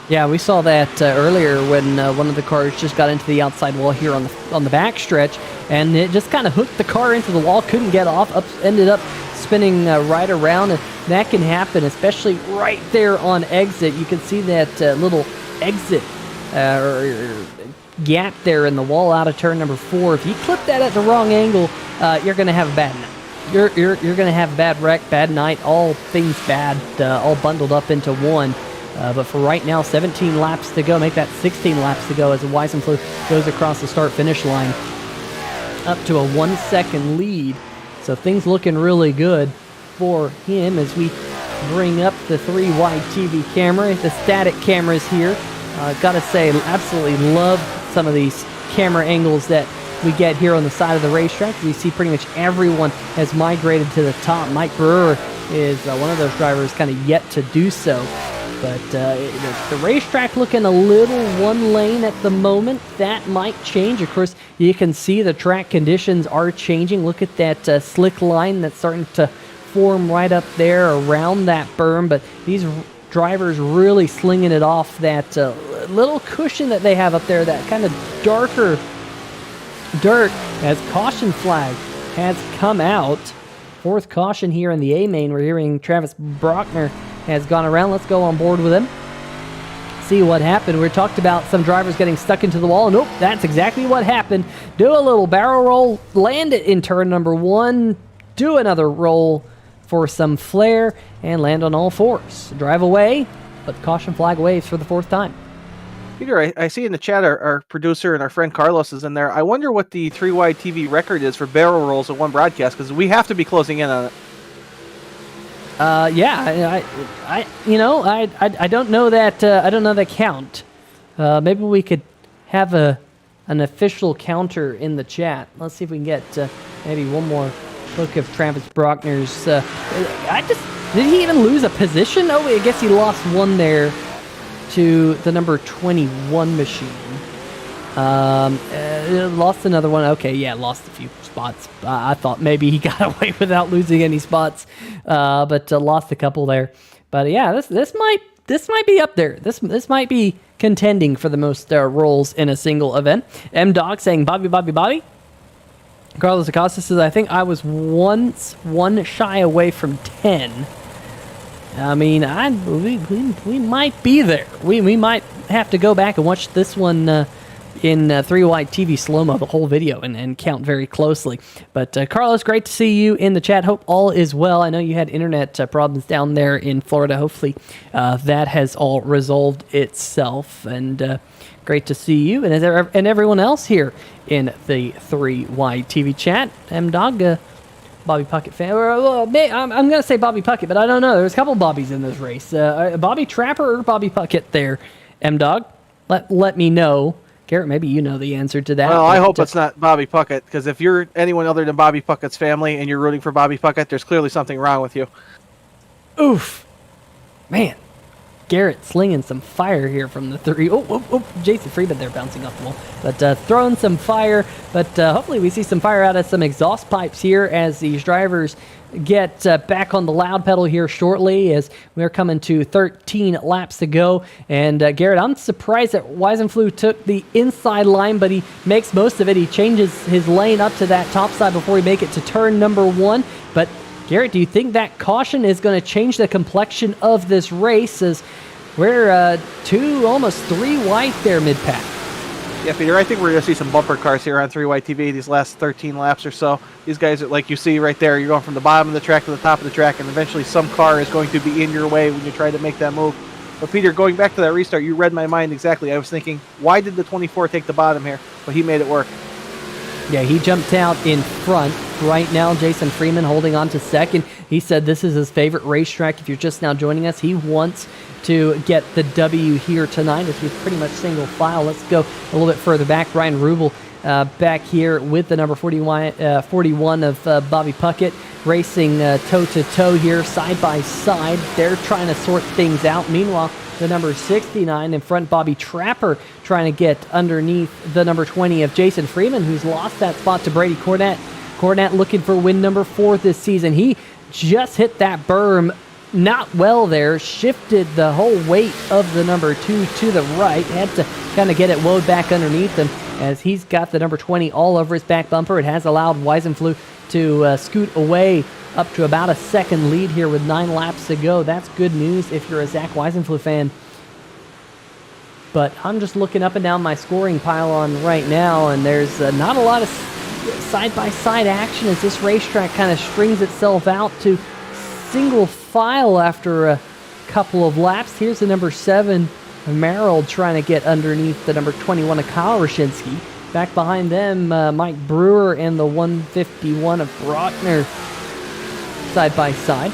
Yeah, we saw that earlier when one of the cars just got into the outside wall here on the back stretch, and it just kind of hooked the car into the wall, couldn't get off, ended up spinning right around, and that can happen, especially right there on exit. You can see that little exit or gap there in the wall out of turn number 4. If you clip that at the wrong angle, you're going to have a bad night. You're going to have a bad wreck, bad night, all things bad, all bundled up into one. But for right now, 17 laps to go. Make that 16 laps to go as Weisenfluh goes across the start-finish line up to a 1-second lead. So things looking really good for him as we bring up the 3-wide TV camera, the static cameras here. Gotta say, absolutely love some of these camera angles that we get here on the side of the racetrack. We see pretty much everyone has migrated to the top. Mike Brewer is one of those drivers kind of yet to do so. But the racetrack looking a little one lane at the moment. That might change. Of course, you can see the track conditions are changing. Look at that slick line that's starting to form right up there around that berm. But these drivers really slinging it off that little cushion that they have up there, that kind of darker dirt, as caution flag has come out. 4th caution here in the A-main. We're hearing Travis Brockner has gone around. Let's go on board with him, see what happened. We talked about some drivers getting stuck into the wall. Nope, that's exactly what happened. Do a little barrel roll, land it in turn number 1, do another roll for some flair, and land on all 4s. Drive away, but caution flag waves for the 4th time. Peter, I see in the chat our producer and our friend Carlos is in there. I wonder what the 3-wide TV record is for barrel rolls in one broadcast, because we have to be closing in on it. Yeah, I don't know that I don't know that count. Maybe we could have an official counter in the chat. Let's see if we can get maybe one more look of Travis Brockner's. Did he even lose a position? Oh, I guess he lost one there to the number 21 machine. Lost another one. Okay, yeah, lost a few spots. I thought maybe he got away without losing any spots, but lost a couple there. But yeah, this might be up there. This might be contending for the most roles in a single event. M Dog saying Bobby. Carlos Acosta says, I think I was once one shy away from 10. I mean, we might be there. We might have to go back and watch this one in 3-wide TV slow-mo, the whole video, and count very closely. But Carlos, great to see you in the chat. Hope all is well. I know you had internet problems down there in Florida. Hopefully that has all resolved itself. And great to see you and everyone else here in the 3-wide TV chat. M-Dog, Bobby Puckett fan. I'm going to say Bobby Puckett, but I don't know. There's a couple Bobbies in this race. Bobby Trapper or Bobby Puckett there, M-Dog? Let me know. Garrett, maybe you know the answer to that. Well, I hope it's not Bobby Puckett, because if you're anyone other than Bobby Puckett's family and you're rooting for Bobby Puckett, there's clearly something wrong with you. Oof. Man. Garrett slinging some fire here from the 3. Oh, Jason Freeman there bouncing off the wall. But throwing some fire. But hopefully we see some fire out of some exhaust pipes here as these drivers get back on the loud pedal here shortly, as we're coming to 13 laps to go. And Garrett, I'm surprised that Weisenfluh took the inside line, but he makes most of it. He changes his lane up to that top side before we make it to turn number 1. But Garrett, do you think that caution is going to change the complexion of this race, as we're 2, almost 3 wide there mid-pack? Yeah, Peter, I think we're going to see some bumper cars here on 3-wide TV these last 13 laps or so. These guys, are, like you see right there, you're going from the bottom of the track to the top of the track, and eventually some car is going to be in your way when you try to make that move. But Peter, going back to that restart, you read my mind exactly. I was thinking, why did the 24 take the bottom here? But he made it work. Yeah, he jumped out in front. Right now, Jason Freeman holding on to second. He said this is his favorite racetrack. If you're just now joining us, he wants to get the W here tonight, as we're pretty much single file. Let's go a little bit further back. Ryan Rubel back here with the number 41 of Bobby Puckett, racing toe-to-toe here, side by side. They're trying to sort things out. Meanwhile, the number 69 in front, Bobby Trapper, trying to get underneath the number 20 of Jason Freeman, who's lost that spot to Brady Cornett. Cornett looking for win number 4 this season. He just hit that berm not well there, shifted the whole weight of the number 2 to the right, had to kind of get it woed back underneath him, as he's got the number 20 all over his back bumper. It has allowed Weisenfluh to scoot away up to about a second lead here with 9 laps to go. That's good news if you're a Zach Weisenfluh fan. But I'm just looking up and down my scoring pylon right now, and there's not a lot of side-by-side action as this racetrack kind of strings itself out to single file after a couple of laps. Here's the number 7, Merrill, trying to get underneath the number 21 of Kyle Roshinsky. Back behind them, Mike Brewer and the 151 of Brockner side by side.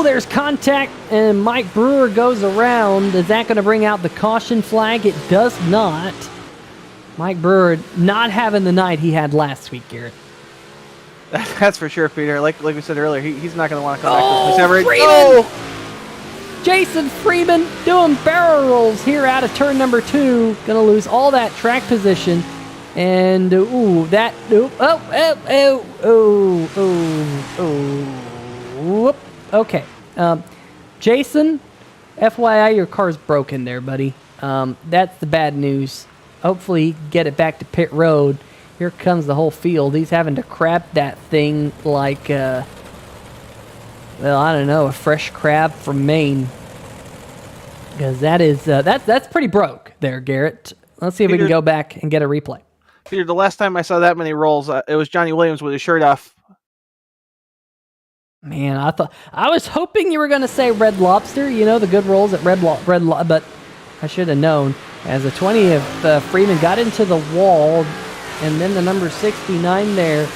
There's contact, and Mike Brewer goes around. Is that going to bring out the caution flag? It does not. Mike Brewer not having the night he had last week, Garrett. That's for sure, Peter. Like we said earlier, he's not going to want to come back to this. Freeman! Jason Freeman doing barrel rolls here out of turn number 2. Going to lose all that track position. And, okay. Jason, FYI, your car's broken there, buddy. That's the bad news. Hopefully you can get it back to pit road. Here comes the whole field. He's having to crab that thing like, I don't know, a fresh crab from Maine. Because that is, that's pretty broke there, Garrett. Let's see if we can go back and get a replay. Peter, the last time I saw that many rolls, it was Johnny Williams with his shirt off Man, I was hoping you were going to say Red Lobster, the good rolls at but I should have known. As the 20 of Freeman got into the wall, and then the number 69 there,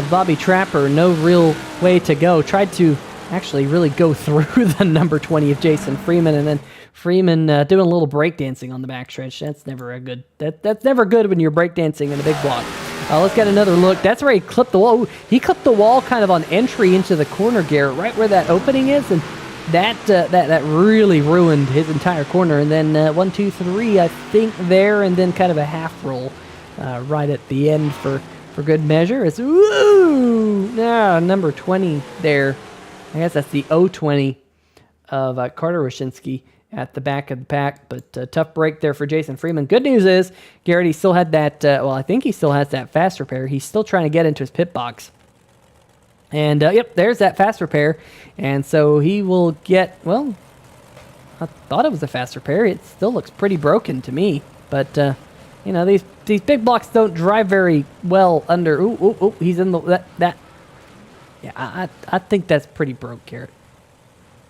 Bobby Trapper, no real way to go. Tried to actually really go through the number 20 of Jason Freeman, and then Freeman doing a little breakdancing on the backstretch. That's never a good. That's never good when you're breakdancing in a big block. Let's get another look. That's where he clipped the wall. He clipped the wall kind of on entry into the corner, Garrett, right where that opening is, and that really ruined his entire corner. And then 1, 2, 3, I think there, and then kind of a half roll right at the end for good measure. It's number 20 there. I guess that's the 020 of Carter Wyszynski at the back of the pack, but tough break there for Jason Freeman. Good news is, Garrett, he still had that, I think he still has that fast repair. He's still trying to get into his pit box. And, yep, there's that fast repair. And so he will get, I thought it was a fast repair. It still looks pretty broken to me. But, these big blocks don't drive very well under, he's in that. Yeah, I think that's pretty broke, Garrett.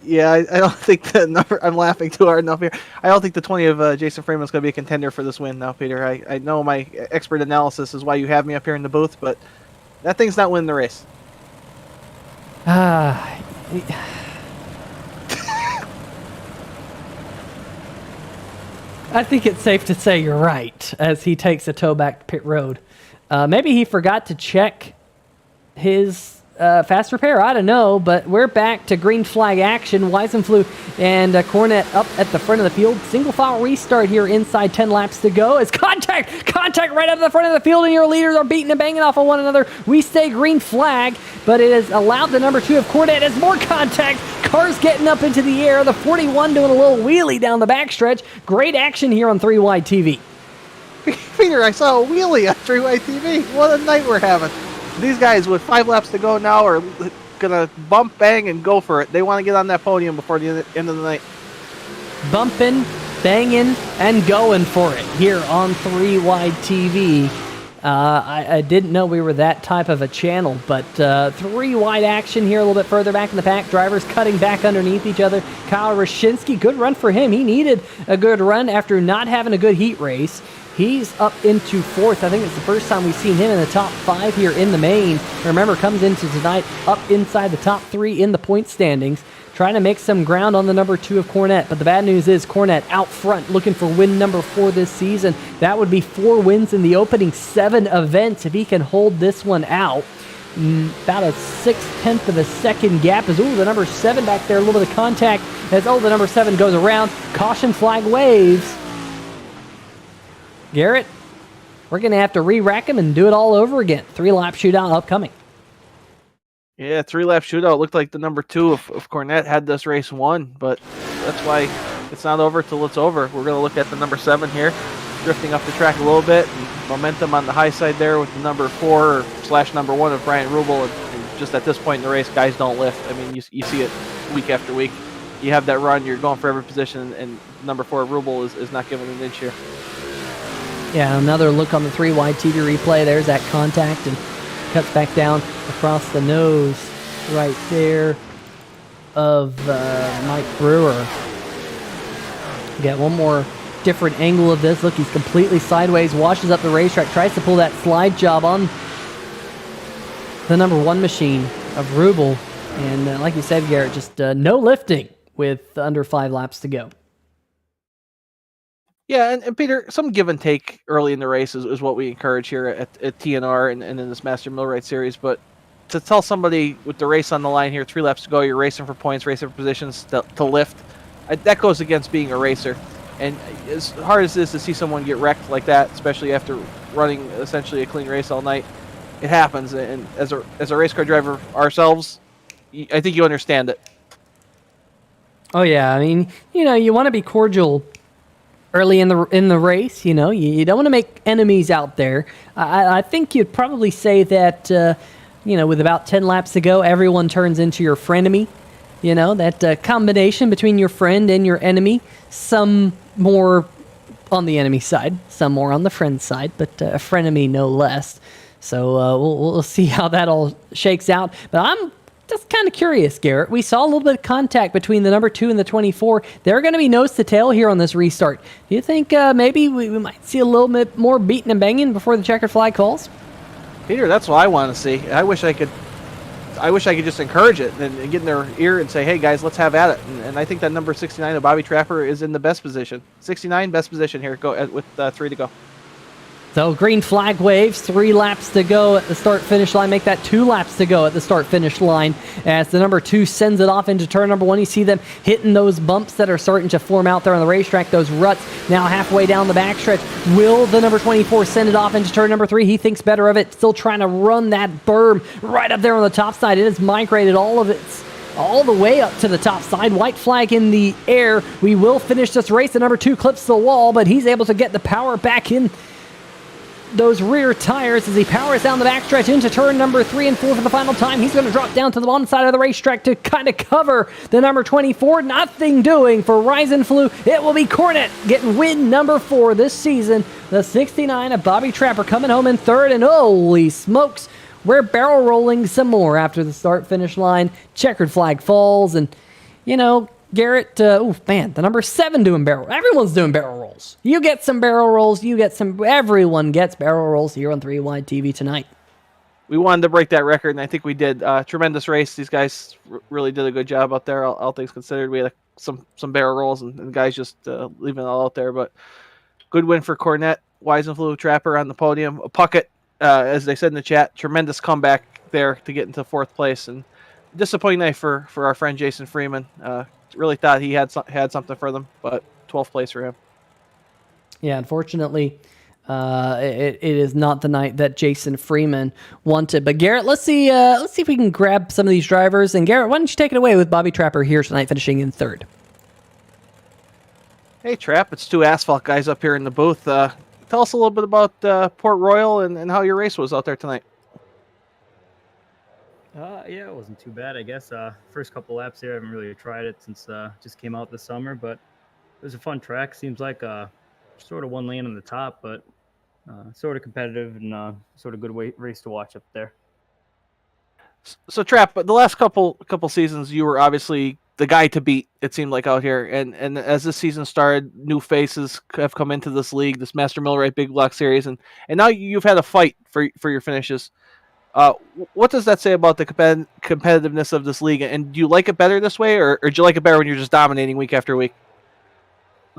Yeah, I don't think the number. I'm laughing too hard enough here. I don't think the 20 of Jason Freeman is going to be a contender for this win now, Peter. I know my expert analysis is why you have me up here in the booth, but that thing's not winning the race. I think it's safe to say you're right, as he takes a tow back to pit road. Maybe he forgot to check his fast repair, I don't know, but we're back to green flag action. Weisenfluh and Cornette up at the front of the field. Single file restart here inside 10 laps to go. It's contact right up the front of the field, and your leaders are beating and banging off of one another. We stay green flag, but it has allowed the number 2 of Cornette as more contact. Cars getting up into the air. The 41 doing a little wheelie down the backstretch. Great action here on 3 Wide TV. Peter, I saw a wheelie on 3 Wide TV. What a night we're having. These guys with 5 laps to go now are going to bump, bang, and go for it. They want to get on that podium before the end of the night. Bumping, banging, and going for it here on 3 Wide TV. I didn't know we were that type of a channel, but 3 wide action here a little bit further back in the pack. Drivers cutting back underneath each other. Kyle Wyszynski, good run for him. He needed a good run after not having a good heat race. He's up into 4th. I think it's the first time we've seen him in the top 5 here in the main. Remember, comes into tonight up inside the top 3 in the point standings, trying to make some ground on the number 2 of Cornette. But the bad news is Cornette out front looking for win number 4 this season. That would be 4 wins in the opening 7 events if he can hold this one out. About a 6/10 of a second gap as, the number 7 back there, a little bit of contact as, the number 7 goes around. Caution flag waves. Garrett, we're going to have to re-rack him and do it all over again. 3-lap shootout upcoming. Yeah, 3-lap shootout. Looked like the number 2 of Cornette had this race won, but that's why it's not over till it's over. We're going to look at the number 7 here, drifting up the track a little bit. Momentum on the high side there with the number 4 / number 1 of Brian Rubel. And just at this point in the race, guys don't lift. I mean, you see it week after week. You have that run, you're going for every position, and number 4 Rubel is not giving an inch here. Yeah, another look on the 3 Wide TV replay. There's that contact and cuts back down across the nose right there of Mike Brewer. Get one more different angle of this. Look, he's completely sideways, washes up the racetrack, tries to pull that slide job on the number 1 machine of Rubel. And like you said, Garrett, just no lifting with under 5 laps to go. Yeah, and Peter, some give and take early in the race is what we encourage here at TNR and in this Master Millwright series. But to tell somebody with the race on the line here, 3 laps to go, you're racing for points, racing for positions to lift, that goes against being a racer. And as hard as it is to see someone get wrecked like that, especially after running essentially a clean race all night, it happens. And as a race car driver ourselves, I think you understand it. Oh, yeah. I mean, you want to be cordial early in the race. You don't want to make enemies out there. I think you'd probably say that, with about 10 laps to go, everyone turns into your frenemy. That combination between your friend and your enemy. Some more on the enemy side, some more on the friend side, but a frenemy no less. So we'll see how that all shakes out. But I'm just kind of curious, Garrett. We saw a little bit of contact between the number 2 and the 24. They're going to be nose to tail here on this restart. Do you think maybe we might see a little bit more beating and banging before the checkered flag falls? Peter, that's what I want to see. I wish I could just encourage it and get in their ear and say, hey, guys, let's have at it. And I think that number 69 of Bobby Trapper is in the best position. 69, best position here. Go with 3 to go. So green flag waves, 3 laps to go at the start-finish line. Make that 2 laps to go at the start-finish line. As the number 2 sends it off into turn number 1, you see them hitting those bumps that are starting to form out there on the racetrack, those ruts. Now halfway down the backstretch, will the number 24 send it off into turn number 3? He thinks better of it, still trying to run that berm right up there on the top side. It has migrated all the way up to the top side. White flag in the air. We will finish this race. The number 2 clips the wall, but he's able to get the power back in those rear tires as he powers down the backstretch into turn number 3 and 4 for the final time. He's going to drop down to the bottom side of the racetrack to kind of cover the number 24. Nothing doing for Rise and Flew. It will be Cornet getting win number 4 this season. The 69 of Bobby Trapper coming home in 3rd, and holy smokes, we're barrel rolling some more after the start-finish line. Checkered flag falls, and, you know, Garrett, the number 7 doing barrel. Everyone's doing barrel rolls. You get some barrel rolls. Everyone gets barrel rolls here on 3 Wide TV tonight. We wanted to break that record, and I think we did. Tremendous race. These guys really did a good job out there, all things considered. We had some barrel rolls, and guys just leaving it all out there. But good win for Cornet, Weisenflue, Trapper on the podium. Puckett, as they said in the chat, tremendous comeback there to get into 4th place. And disappointing night for our friend Jason Freeman. Really thought he had something for them, but 12th place for him. Yeah, unfortunately, it is not the night that Jason Freeman wanted. But Garrett, let's see if we can grab some of these drivers. And Garrett, why don't you take it away with Bobby Trapper here tonight, finishing in 3rd. Hey, Trap, it's 2 asphalt guys up here in the booth. Tell us a little bit about Port Royal and how your race was out there tonight. Yeah, it wasn't too bad, I guess. First couple laps here, I haven't really tried it since just came out this summer, but it was a fun track. Seems like sort of one lane on the top, but sort of competitive and sort of good race to watch up there. So, Trap, the last couple seasons, you were obviously the guy to beat, it seemed like, out here. And as this season started, new faces have come into this league, this Master Millwright Big Block Series, and now you've had a fight for your finishes. What does that say about the competitiveness of this league? And do you like it better this way, or do you like it better when you're just dominating week after week?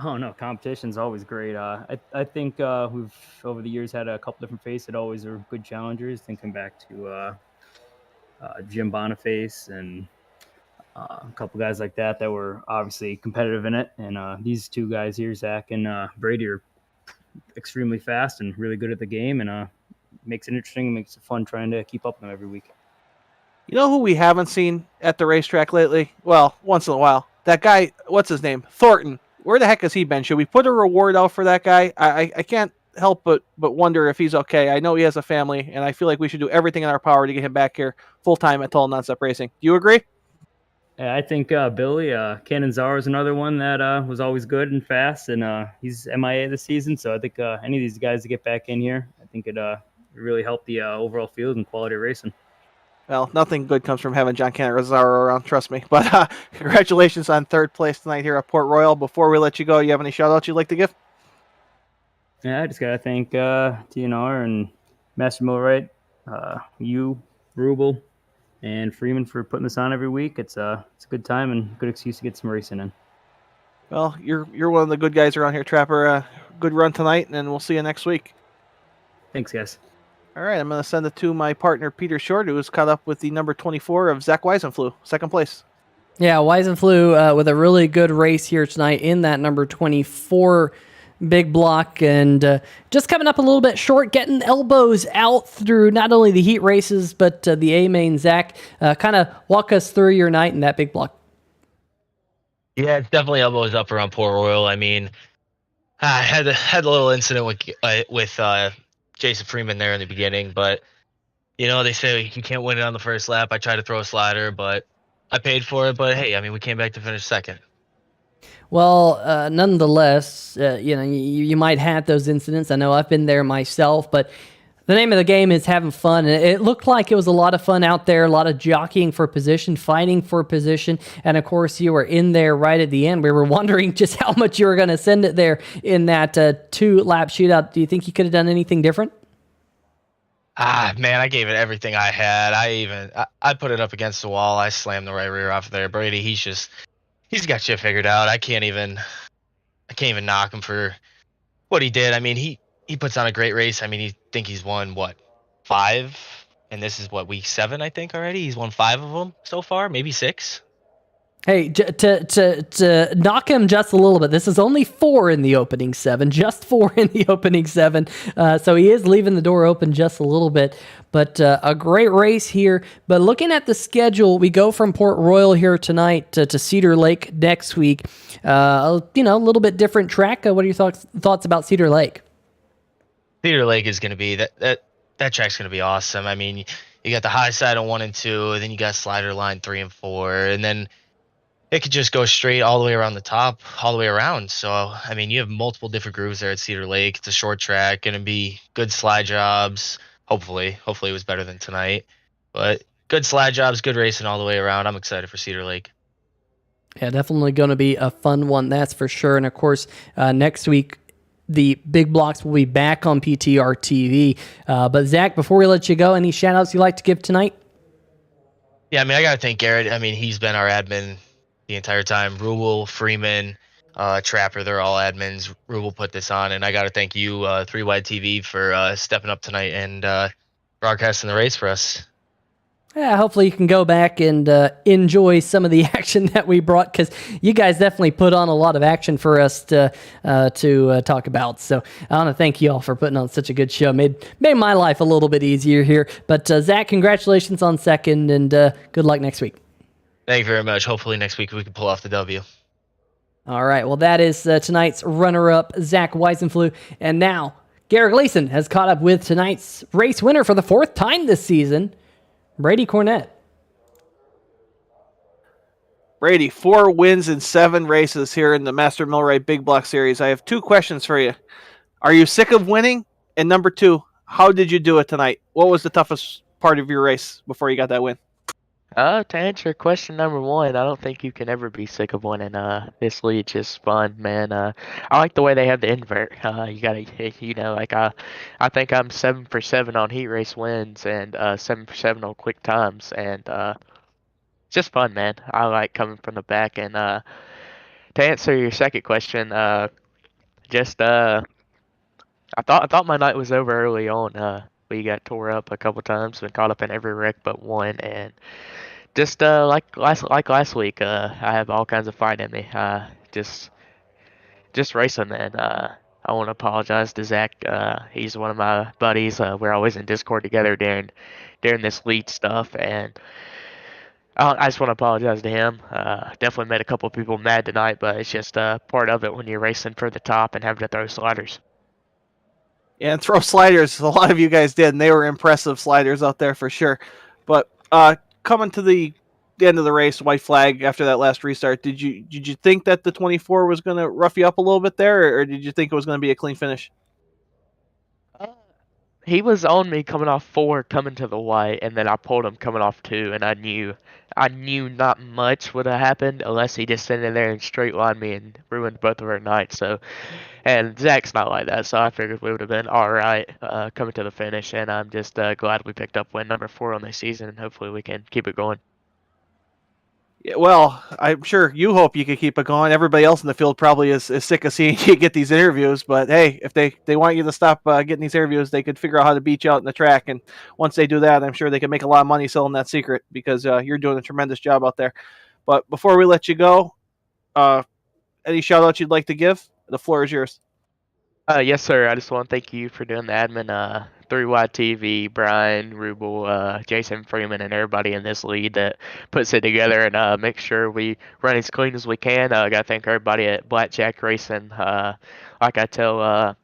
Oh, no, competition's always great. I think we've, over the years, had a couple different faces that always are good challengers. Thinking back to Jim Boniface and a couple guys like that were obviously competitive in it. And these 2 guys here, Zach and Brady, are extremely fast and really good at the game, and makes it interesting and makes it fun trying to keep up with them every week. You know who we haven't seen at the racetrack lately? Well, once in a while. That guy, what's his name? Thornton. Where the heck has he been? Should we put a reward out for that guy? I can't help but wonder if he's okay. I know he has a family, and I feel like we should do everything in our power to get him back here full-time at Total Nonstop Racing. Do you agree? Yeah, I think Billy Cannonzaro is another one that was always good and fast, and he's MIA this season. So I think any of these guys to get back in here, I think it really help the overall field and quality of racing. Well, nothing good comes from having John Cannonzaro around, trust me. But congratulations on 3rd place tonight here at Port Royal. Before we let you go, you have any shout-outs you'd like to give? Yeah, I just got to thank TNR and Master Millwright, you, Rubel, and Freeman for putting this on every week. It's a good time and good excuse to get some racing in. Well, you're one of the good guys around here, Trapper. Good run tonight, and we'll see you next week. Thanks, guys. All right, I'm going to send it to my partner, Peter Short, who is caught up with the number 24 of Zach Weisenflue, 2nd place. Yeah, Weisenflue with a really good race here tonight in that number 24 big block, and just coming up a little bit short, getting elbows out through not only the heat races, but the A-main. Zach, kind of walk us through your night in that big block. Yeah, it's definitely elbows up around Port Royal. I mean, I had a little incident with Jason Freeman there in the beginning, but they say you can't win it on the first lap. I tried to throw a slider, but I paid for it. But hey, I mean, we came back to finish 2nd. Well, nonetheless, you might have those incidents. I know I've been there myself, but The name of the game is having fun. And it looked like it was a lot of fun out there, a lot of jockeying for position, fighting for position. And of course, you were in there right at the end. We were wondering just how much you were going to send it there in that 2-lap shootout. Do you think you could have done anything different? Man, I gave it everything I had. I put it up against the wall. I slammed the right rear off there. Brady, he's got shit figured out. I can't even knock him for what he did. I mean, he puts on a great race. I mean, he's won what, 5, and this is what, week 7, I think already. He's won 5 of them so far, maybe 6. Hey, to knock him just a little bit, this is only 4 in the opening 7, just 4 in the opening 7. So he is leaving the door open just a little bit, but a great race here. But looking at the schedule, we go from Port Royal here tonight to Cedar Lake next week. A little bit different track. What are your thoughts about Cedar Lake? Cedar Lake is going to be that track's going to be awesome. I mean, you got the high side on 1 and 2, and then you got slider line 3 and 4, and then it could just go straight all the way around the top, all the way around. So, I mean, you have multiple different grooves there at Cedar Lake. It's a short track, going to be good slide jobs. Hopefully it was better than tonight. But good slide jobs, good racing all the way around. I'm excited for Cedar Lake. Yeah, definitely going to be a fun one, that's for sure. And, of course, next week, the big blocks will be back on PTR TV. But, Zach, before we let you go, any shout-outs you'd like to give tonight? Yeah, I mean, I got to thank Garrett. I mean, he's been our admin the entire time. Rubel, Freeman, Trapper, they're all admins. Rubel put this on, and I got to thank you, 3 Wide TV, for stepping up tonight and broadcasting the race for us. Yeah, hopefully you can go back and enjoy some of the action that we brought, because you guys definitely put on a lot of action for us to talk about. So I want to thank you all for putting on such a good show. Made my life a little bit easier here. But Zach, congratulations on second, and good luck next week. Thank you very much. Hopefully next week we can pull off the W. All right. Well, that is tonight's runner-up, Zach Weisenfluh. And now, Garrett Gleason has caught up with tonight's race winner for the 4th time this season, Brady Cornett. Brady, 4 wins in 7 races here in the Master Millwright Big Block Series. I have 2 questions for you. Are you sick of winning? And number 2, how did you do it tonight? What was the toughest part of your race before you got that win? To answer question number 1, I don't think you can ever be sick of winning. This lead's just fun, man. I like the way they have the invert. You gotta, I think I'm 7 for 7 on heat race wins and 7 for 7 on quick times, and it's just fun, man. I like coming from the back. And to answer your second question, I thought my night was over early on. We got tore up a couple times, been caught up in every wreck but one, and just like last week, I have all kinds of fight in me. Just racing, man. I want to apologize to Zach. He's one of my buddies. We're always in Discord together during this lead stuff, and I just want to apologize to him. Definitely made a couple of people mad tonight, but it's just part of it when you're racing for the top and having to throw sliders. Yeah, and throw sliders. A lot of you guys did, and they were impressive sliders out there for sure. But coming to the end of the race, white flag after that last restart, did you think that the 24 was going to rough you up a little bit there, or did you think it was going to be a clean finish? He was on me coming off 4, coming to the white, and then I pulled him coming off 2, and I knew not much would have happened unless he just sat in there and straight lined me and ruined both of our nights. So, and Zach's not like that, so I figured we would have been all right coming to the finish, and I'm just glad we picked up win number 4 on the season, and hopefully we can keep it going. Yeah, well, I'm sure you hope you can keep it going. Everybody else in the field probably is sick of seeing you get these interviews. But hey, if they want you to stop getting these interviews, they could figure out how to beat you out in the track. And once they do that, I'm sure they can make a lot of money selling that secret, because you're doing a tremendous job out there. But before we let you go, any shout outs you'd like to give? The floor is yours. Yes, sir. I just want to thank you for doing the admin. 3Y TV, Brian, Rubel, Jason Freeman, and everybody in this lead that puts it together and make sure we run as clean as we can. I got to thank everybody at Blackjack Racing. Like I tell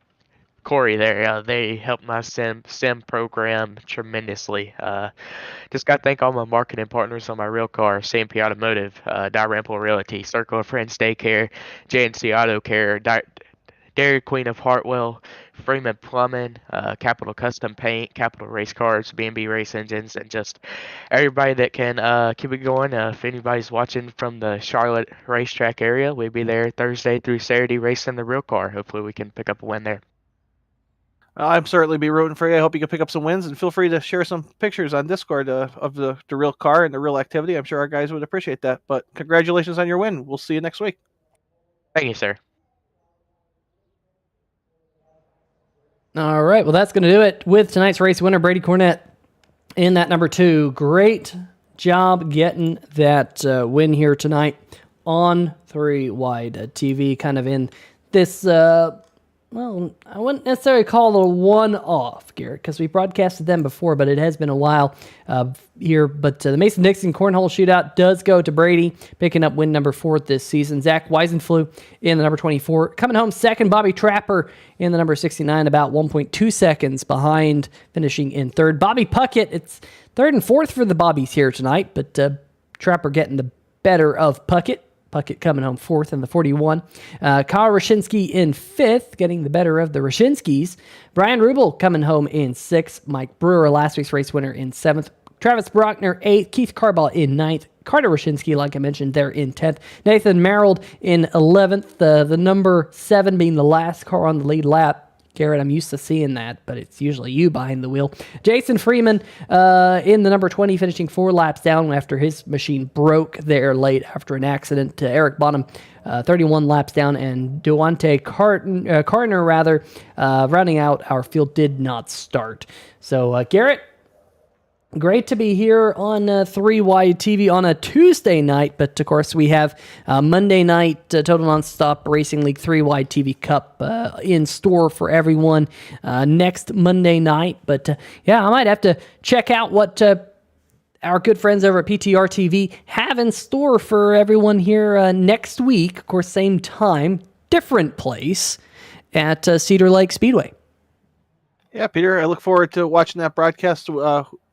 Corey there, they helped my sim program tremendously. Just got to thank all my marketing partners on my real car: CMP Automotive, Di Rample Realty, Circle of Friends Daycare, JNC Auto Care, Dairy Queen of Hartwell, Freeman Plumbing, Capital Custom Paint, Capital Race Cars, B&B Race Engines, and just everybody that can keep it going. If anybody's watching from the Charlotte racetrack area, we'll be there Thursday through Saturday racing the real car. Hopefully we can pick up a win there. I'm certainly be rooting for you. I hope you can pick up some wins, and feel free to share some pictures on Discord of the real car and the real activity. I'm sure our guys would appreciate that. But congratulations on your win. We'll see you next week. Thank you, sir. All right, well, that's going to do it with tonight's race winner, Brady Cornett, in that number 2. Great job getting that win here tonight on 3 Wide TV, kind of in this, well, I wouldn't necessarily call it a one-off, Garrett, because we broadcasted them before, but it has been a while here. But the Mason-Dixon Cornhole Shootout does go to Brady, picking up win number 4 this season. Zach Weisenflew in the number 24. Coming home second, Bobby Trapper in the number 69, about 1.2 seconds behind, finishing in third. Bobby Puckett, it's third and fourth for the Bobbies here tonight, but Trapper getting the better of Puckett. Puckett coming home fourth in the 41. Kyle Rashinsky in fifth, getting the better of the Rashinskys. Brian Rubel coming home in sixth. Mike Brewer, last week's race winner, in seventh. Travis Brockner, eighth. Keith Carball in ninth. Carter Rashinsky, like I mentioned, there in 10th. Nathan Merrill in 11th. The number 7 being the last car on the lead lap. Garrett, I'm used to seeing that, but it's usually you behind the wheel. Jason Freeman in the number 20, finishing 4 laps down after his machine broke there late after an accident. Eric Bonham, 31 laps down, and Duante Cartner, rounding out our field, did not start. So, Garrett, great to be here on 3 Wide TV on a Tuesday night, but of course we have Monday night Total Nonstop Racing League 3 Wide TV Cup in store for everyone next Monday night. But yeah, I might have to check out what our good friends over at PTR TV have in store for everyone here next week. Of course, same time, different place at Cedar Lake Speedway. Yeah, Peter, I look forward to watching that broadcast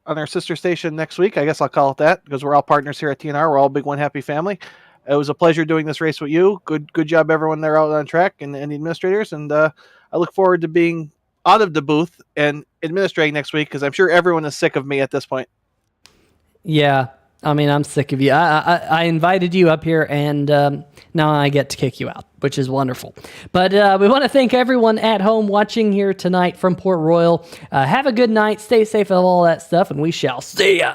on our sister station next week. I guess I'll call it that, because we're all partners here at TNR. We're all big one happy family. It was a pleasure doing this race with you. Good job, everyone there out on track and the administrators. And I look forward to being out of the booth and administrating next week, because I'm sure everyone is sick of me at this point. Yeah, I mean, I'm sick of you. I invited you up here, and now I get to kick you out, which is wonderful. But we want to thank everyone at home watching here tonight from Port Royal. Have a good night. Stay safe of all that stuff, and we shall see ya.